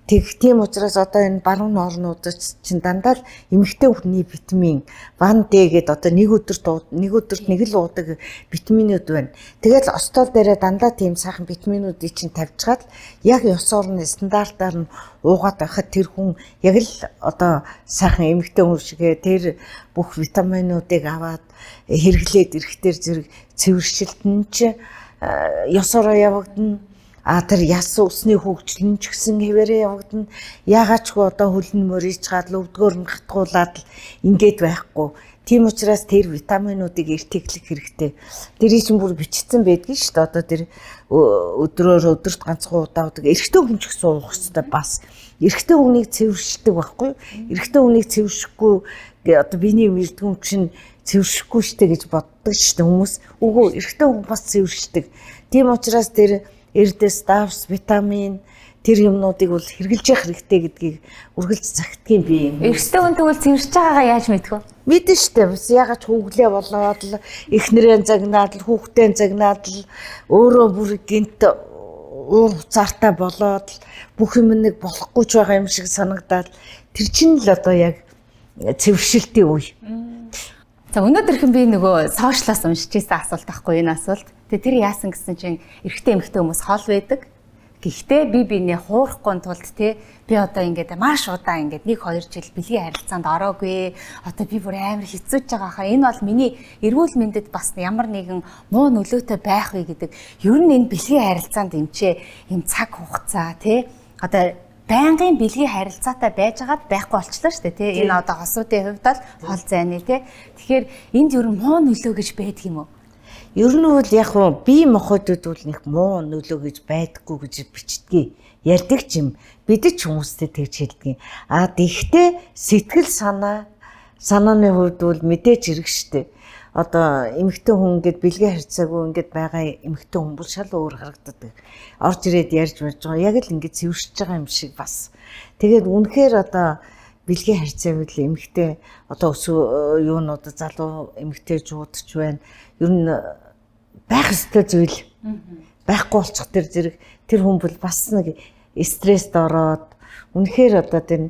Тийм учраас одоо энэ баруун орнуудад чинь дандаа л эмэгтэй хүний витамин ван Д гэдэг одоо нэг өдөрт нэг л уудаг витаминууд байна. Тэгэл остол дээрээ дандаа тийм сайхан витаминуудыг чинь тавьчихад яг ёс орны стандартаар нь уугаад байхад тэр хүн яг л одоо сайхан эмэгтэй хүн шигээ тэр бүх витаминуудыг аваад хэрэглээд ирэхтэр зэрэг цэвэршилтэн чи ёс ороо явагдана. Тэр яс усны хөгжил нь ч гэсэн хэвээрээ явагдана. Яагаад ч одоо хөлн мөрийчгаад өвдгөөр нь гатгуулаад л ингээд байхгүй. Тийм учраас тэр витаминуудыг эрт эхлэх хэрэгтэй. Тэрийг чинь бүр бичсэн байдгийг шүү дээ. Одоо тэр өдөрт ганцхан удаа удаг. Эрэгтэй хүн ч гэсэн уух хэрэгтэй бас. Эрэгтэй хүнийг цэвэршдэг байхгүй. Эрэгтэй хүнийг цэвэршихгүй одоо биений мэрдгүн чинь цэвэршихгүй штэ гэж боддог штэ хүмүүс. Үгүй эрэгтэй хүн бас цэвэршдэг. Тийм учраас тэр эрдэс, давс, витамин тэр юмнуудыг бол хэрглэж явах хэрэгтэй гэдгийг үргэлж захидгийн би юм. Эрэгтэй хүн тэгвэл цэвэрч байгаагаа яаж мэдэх вэ? Мэдэн штэ. Бас ягаад хүүглээ болоод л эхнэрээ загнаад л хүүхдээ загнаад л өөрөө бүр гинт уур хуцаартай болоод л бүх юм нэг болохгүй ч байгаа юм шиг санагдаад тэр чинь л одоо яг цэвэршилтийн үе. За өнөөдөрхөн би нөгөө сошиалаас уншиж ирсэн асуулт байхгүй энэ асуулт. Тэр яасан гэсэн чинь эрэгтэй эмэгтэй хүмүүс хол байдаг. Гэхдээ би биенээ хуурахгүй тулд те би одоо ингээд маш удаан ингээд 1-2 жил бэлгийн харилцаанд ороогүй. Одоо би бүр амар хэцүүж байгаа хаа. Энэ бол миний эрүүл мэндэд бас ямар нэгэн муу нөлөөтэй байх вэ гэдэг. Ер нь энэ бэлгийн харилцаанд эмчээ юм цаг хугацаа те одоо байнгын бэлгийн харилцаатай байжгаад байхгүй болчлоо шүү дээ тий. Энэ одоо хосуудын хувьд бол хол зайны тий. Тэгэхээр энд ер нь муу нөлөө гэж байдаг юм уу? Ер нь бол яг нь бие махбодууд бол нэг муу нөлөө гэж байдаггүй гэж бичдэг. Ярьдаг ч юм. Бид ч хүмүүстэй тэгж хэлдэг. Тэгвэл сэтгэл санааны хувьд бол мэдээж хэрэг штэ. Одоо эмэгтэй хүн ингээд бэлгээ харьцаагүй ингээд байгаа эмэгтэй хүн бол шал өөр харагддаг. Орж ирээд ярьж барж байгаа. Яг л ингээд цэвэршиж байгаа юм шиг бас. Тэгээд үнэхээр одоо бэлгийн харьцаавал эмэгтэй одоо юунууд залуу эмэгтэйчүүд ч байна. Ер нь байх ёстой зүйл. Байхгүй болчих тэр зэрэг тэр хүн бол бас нэг стресст ороод үнэхээр одоо тэр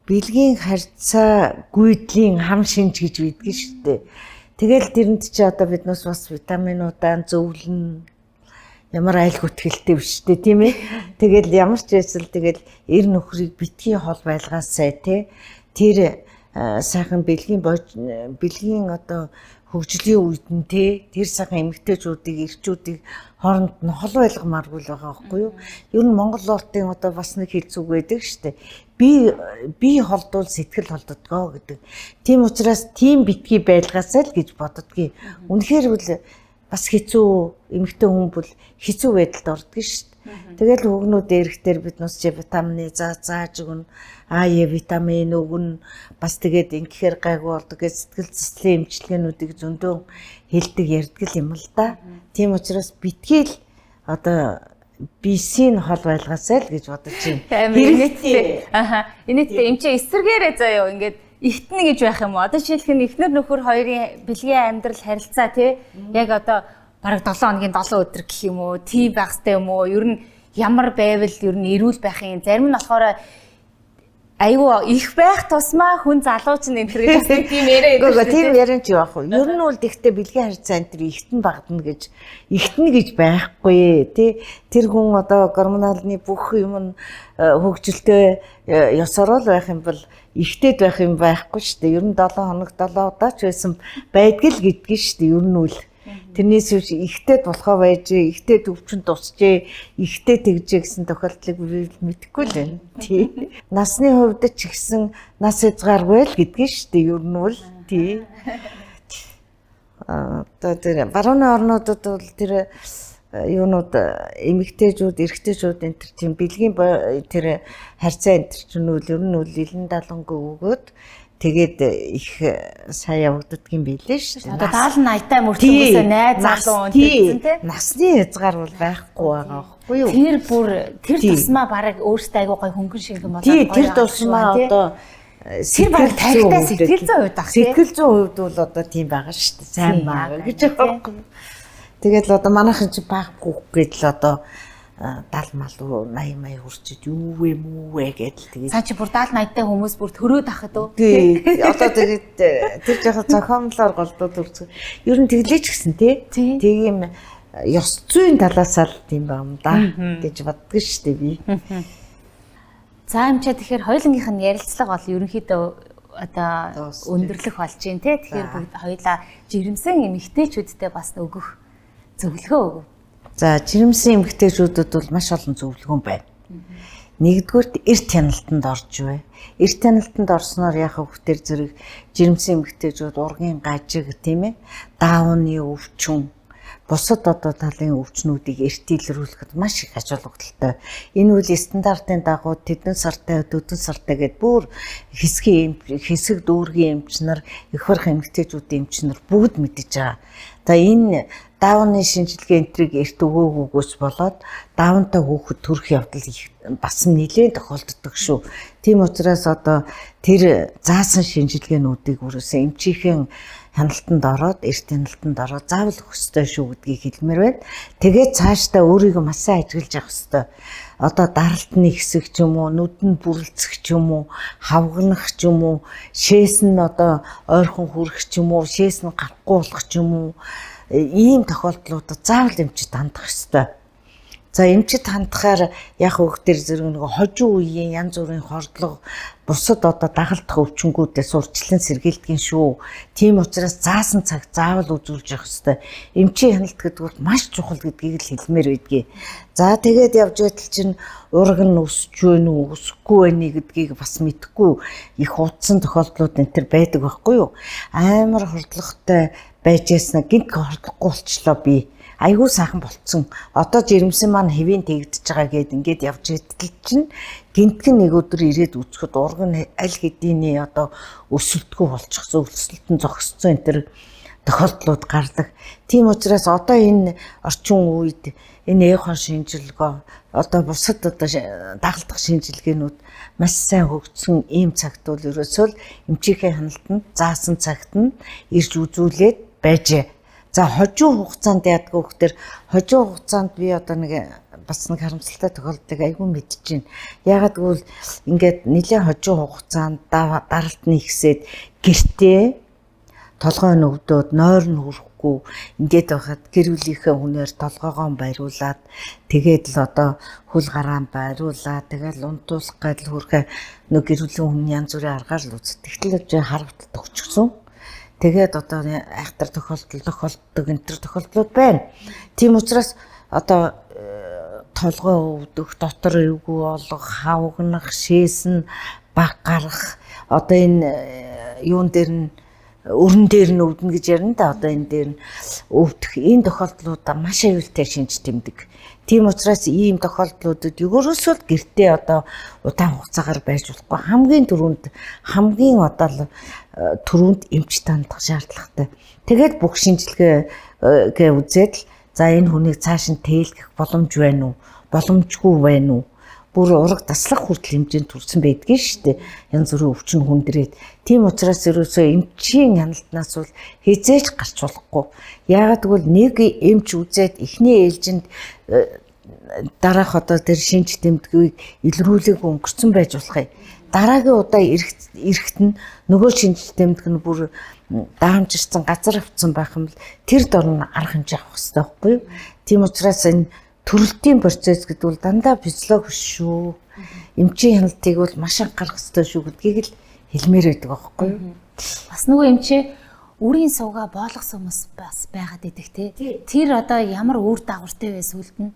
бэлгийн харьцаа гүйдлийн хам шинж гэж бидгийг шүү дээ. Тэгэл тэрэнд чи одоо биднээс бас витаминуудаа зөвлөн ямар айл хөтгэлтэй биш үү тийм ээ. Тэгэл ямар ч байсан тэгэл эр нөхрийг битгий хол байлгаасай тий. Тэр сайхан бэлгийн одоо хөгжлийн үед нь тэр сайхан эмэгтэйчүүдийг эрчүүдийг хооронд нь хол байлгамааргүй л байгаа байхгүй юу? Ер нь Монгол ортын одоо бас нэг хэлцүүг байдаг шүү дээ. Би холдвол сэтгэл холддгоо гэдэг. Тийм учраас тийм битгий байлгаасаа л гэж боддгийг. Үнэхээр бол бас хэцүү эмэгтэй хүн бол хэцүү байдалд ордог шүү дээ. Тэгэл хүүгнүүд эрэхтэр бид нус витамины зааж өгнө. Е витамин өгнө. Бас тэгээд ингэхээр гайгүй болдог гэж сэтгэл зүйн эмчилгээнүүдийг зөндөө хэлдэг ярьдаг юм л да. Тийм учраас битгий л одоо бисийн хол байлгаасаа л гэж бодож байна. Инээдтэй. Инээдтэй эмчээ эсэргээрээ заяа ингээд ихтэн гэж байх юм уу? Одоо жишээлх нь эхнэр нөхөр хоёрын бэлгийн амьдрал харилцаа тий яг одоо бараг 7 хоногийн 7 өдөр гэх юм уу? Тийм байх хэрэгтэй юм уу? Ер нь ямар байвал ер нь эрүүл байх юм? Зарим нь болохоор айгүй их байх тусмаа хүн залууч нь энэ гэж бас тийм яриа байдаг. Тийм яриа ч яах вэ? Ер нь бол тэгтээ бэлгийн харилцаа энэ төр ихтэн багдана гэж байхгүй тий. Тэр хүн одоо гормоналны бүх юм хөгжилтэй ёсороо л байх юм бол ихтэйд байх юм байхгүй шүү дээ. Ер нь 7 хоног 7 удаа ч байсан байдг л гэдгийг шүү дээ. Ер нь үл тэрнээс үш ихтэйд болохоо байжээ, ихтэйд өвчин тусчээ, ихтэй тэгжээ гэсэн тохиолдлыг би мэдэхгүй л байна. Тий. Насны хувьд ч ихсэн нас хязгааргүй л гэдгийг шүү дээ. Ер нь үл тий. Одоо тэр барууны орнуудад бол тэр юунууд эмэгтэйчүүд, эрэгтэйчүүд энэ тийм бэлгийн тэр харьцаа энэ чинь үл ер нь үл 90-70 өгөөд тэгээд их сайн явагддаг юм билээ шүү дээ. Одоо 70-80-тай мөртөнгөөсөө найз залуу үнтэй тий. Насны хязгаар бол байхгүй байгаа байхгүй юу? Тэр тусмаа бараг өөртөө айгуу гой хөнгөн шиг юм болоо. Тий, тэр тусмаа одоо тэр бараг тарихтай сэтгэл зүйн хувьд ах тий. Сэтгэл зүйн хувьд бол одоо тийм байгаа шүү дээ. Сайн байгаа гэж байхгүй. Тэгээд л одоо манайхан чи баг гүөх гэдэл одоо 70 мал 80 хүрчиж юу вэ мүү вэ гэдэл тэгээд цаа чи бүр 70-80-тай хүмүүс бүр төрөөд ахад уу тий одоо тэгээд тэр жоохон зохиомлоор голдоод үрцэг ер нь тэглээч гисэн тий тийм ёс зүйн талаас л тийм байна да гэж боддог шүү дээ би. За эмчээ тэгэхээр хоёулангийнх нь ярилцлага бол ерөнхийдөө одоо өндөрлөх болж байна тий. Тэгэхээр бүгд хоёулаа жирэмсэн эмэгтэйчүүдтэй бас өгөх зөвлөгөө өгөв. За жирэмсэн эмэгтэйчүүдэд бол маш олон зөвлөгөө байна. Нэгдүгürt эрт хяналтанд орж бай. Эрт хяналтанд орсноор яг хөвгтэр зэрэг жирэмсэн эмэгтэйчүүд ургийн гажиг тийм ээ даавны өвчин бусад одоо талын өвчнүүдийг эртэлрүүлэхэд маш их ач холбогдолтой. Энэ үйл стандартын дагуу тэдэн сартай дөрвөн сартай гэд бүр хэсэг дүүргийн эмчнэр их барах эмэгтэйчүүдийн эмчнэр бүгд мэдэж байгаа. За энэ даавны шинжилгээ энтриг эрт өгөөгөөс болоод даавнтай хүүхэд төрөх явдал бас нэлээд тохиолддог шүү. Тийм учраас одоо тэр заасан шинжилгээнүүдийг өрөөсөө эмчийнхэн хяналтанд ороод эрт хяналтанд ороод заавал өгөх ёстой шүү гэдгийг хэлмээр байна. Тэгээд цаашдаа өөрийгөө маш сайн ажиглаж явах ёстой. Одоо даралтны хэсэг ч юм уу, нүдэн бүрлцэх ч юм уу, хавганах ч юм уу, шээс нь одоо ойрхон хүрэх ч юм уу, шээс нь гарахгүй болох ч юм уу, ийм тохиолдлуудад заавал эмчид хандах ёстой. За эмчид хандахаар яг хөвгтэр зэрэг нэг хожуу үеийн янз бүрийн хордлого бусад одоо дагалдах өвчнгүүдээс урьдчилан сэргийлдэг шүү. Тийм учраас заасан цаг заавал үзүүлж явах ёстой. Эмчийн хяналт гэдэг нь маш чухал гэдгийг л хэлмээр байдгийг. За тэгээд явж байтал чинь ураг нь өсөж байна уу, өсөхгүй байна гэдгийг бас мэдэхгүй их удсан тохиолдлууд энэ төр байдаг байхгүй юу? Амар хордлоготой байж яснаа гинт хордлохгүй болчлоо би. Айгуу сайхан болцсон. Одоо жирэмсэн маань хэвийн тэгдэж байгаа гэд ингээд явж идэл чинь гинтгэн нэг өдөр ирээд үзэхэд ураг нь аль хэдийнэ одоо өсөлтгүй болчихсон, өсөлтөнд зогссон энэ төр тохиолдлууд гардаг. Тийм учраас одоо энэ орчин үед энэ ээхон шинжилгээ одоо бусад одоо дагалдах шинжилгээнүүд маш сайн хөгжсөн ийм цагт бол ерөөсөө эмчийнхээ хяналтанд заасан цагт нь ирж үзүүлээд байжээ. За хожуу хугацаанд яадаг вэ гэхээр хожуу хугацаанд би одоо нэг бас нэг харамсалтай тохиолдлыг айгүй мэдэж байна. Яагаад гэвэл ингээд нэлээд хожуу хугацаанд даралтны ихсээд гэртээ толгой нь өвдөөд нойр нь хүрэхгүй ингээд байхад гэр бүлийнхээ хүнээр толгоогоо баяруулад тэгээд л одоо хөл гараан баяруулаад тэгээд унтуулах гэдэл хүрхэ нэг гэр бүлийн хүн янз бүрийн аргаар л үздэг. Тэгтэл харагддаг өчгсөн. Тэгээд одоо айхтар тохиолддог энэ төр тохиолдлууд байна. Тийм учраас одоо толгой өвдөх, дотор эвгүй болох, хавгнах, шээсэн, баг гарах одоо энэ юун дээр нь өрн дээр нь өвднө гэж ярина да. Одоо энэ дээр нь өвдөх энэ тохиолдлуудаа маш аюултай шинж тэмдэг. Тийм учраас ийм тохиолдлуудад ерөөсөө гэртээ одоо удаан хугацаагаар байж болохгүй. Хамгийн одоо түрүүнд эмч тандах шаардлагатай. Тэгээд бүх шинжилгээгээ үзээд л за энэ хүнийг цааш нь тээлгэх боломж байна уу? Боломжгүй байна уу? Бүр ураг таслах хүртэл хэмжээнд төрсэн байдгийг шүү дээ. Янз бүрийн өвчин хүндрээд. Тийм учраас ерөөсөө эмчийн хяналтнаас бол хизээж гарч болохгүй. Яагаад гэвэл нэг эмч үзээд эхний ээлжинд дараах одоо тэр шинж тэмдгийг илрүүлэг өнгөрцөн байж болох юм. Дараагийн удаа эрэхт нь нөгөө шинж тэмдэг нь бүр даамжирсан газар авцсан байх юм бол тэр дор нь арга хэмжээ авах хэрэгтэй байхгүй юу? Тийм учраас энэ төрөлтийн процесс гэдэг бол дандаа физиологи биш шүү. Эмчийн хяналтыг бол маш анхаарах хэрэгтэй шүү гэдгийг л хэлмээр байдаг байхгүй юу? Бас нөгөө эмчээ үрийн сувга боолгосон хүмүүс бас байгаад идэх те. Тэр одоо ямар үр дагавартай вэ сүлд нь?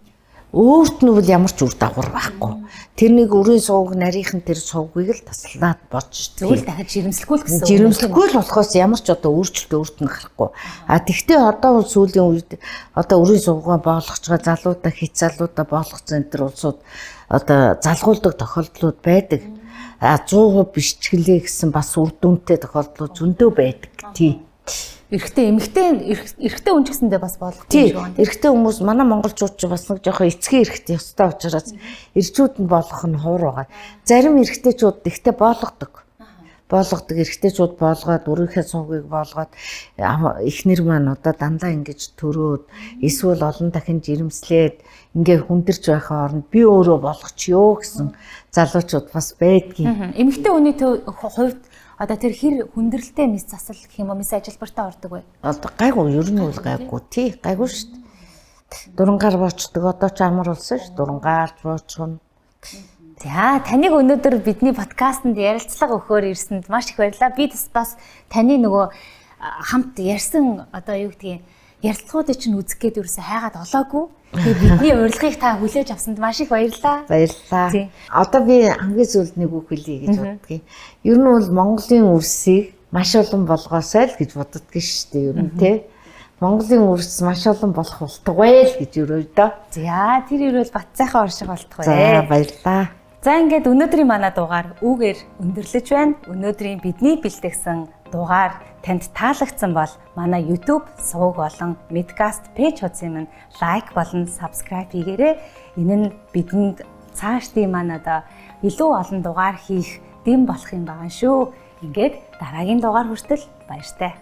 Өөрт нь бол ямар ч үр дагавар байхгүй. Тэрнийг үрийн сувг нарийнхан тэр сувгийг л таслаад бодж зөвл дахиж жирэмслэхгүй л гэсэн. Жирэмслэхгүй л болохоос ямар ч одоо өөрчлөлт өөрт нь гарахгүй. А тэгтээ одоо сүүлийн үед одоо үрийн сувгаа боолгож байгаа залуудаа хит залуудаа боолгох центр улсууд одоо залгуулдаг тохиолдлууд байдаг. А 100% бишчгэлээ гэсэн бас үр дүнтэй тохиолдлууд зөндөө байдаг. Тий. Эрэгтэй хүн ч гэсэндээ бас боолгох юм шиг байна. Эрэгтэй хүмүүс манай монголчууд ч бас нэг жоохон эцгийн эрэгтэй ёстой учраас эрчүүд нь боолгох нь ховор байгаа. Зарим эрэгтэйчүүд ихтэй боолгодог. Эрэгтэйчүүд боолгоод өөрийнхөө сувгийг боолгоод эхнэр маань одоо дандаа ингэж төрөөд эсвэл олон дахин жирэмслээд ингээ хүндэрч байхаа оронд би өөрөө болгочихё гэсэн залуучууд бас байдгийн. Эмэгтэй хүний хувьд одоо тэр хэр хүндрэлтэй мис засал гэх юм уу мис ажилбартаа ордог вэ? Одоо гайгүй ер нь бол гайгүй тий гайгүй шүү дээ. Дурангаар боочдөг одоо ч амар болсон шүү. Дурангаар боочихно. За таныг өнөөдөр бидний подкастт ярилцлага өгөхөөр ирсэнд маш их баярлалаа. Би бас таны нөгөө хамт ярьсан одоо юу гэдгийг ярилцлагуудыг чинь үзэх гээд ерөөсөө хайгаад олоогүй. Тэгээд бидний урилгыг та хүлээж авсанд маш их баярлалаа. Баярлалаа. Одоо би хамгийн сүүлд нэг үг хэлье гэж боддгийн. Ер нь бол Монголын үрсийг маш олон болгоосай л гэж боддгийн шүү дээ ер нь тий. Монголын үрс маш олон болох болтугай л гэж өрөөдөө. За тэр ирвэл бат сайхан орших болтугай. За баярлалаа. За ингээд өнөөдрийн манай дугаар үгээр өндөрлөж байна. Өнөөдрийн бидний бэлтгэсэн дугаар танд таалагдсан бол манай YouTube сувг болон Midcast пэйж хуудсыг минь лайк болон subscribe хийгээрэй. Энэ нь бидэнд цаашдын маань одоо илүү олон дугаар хийх дэм болох юм байгаа шүү. Ингээд дараагийн дугаар хүртэл баяртай.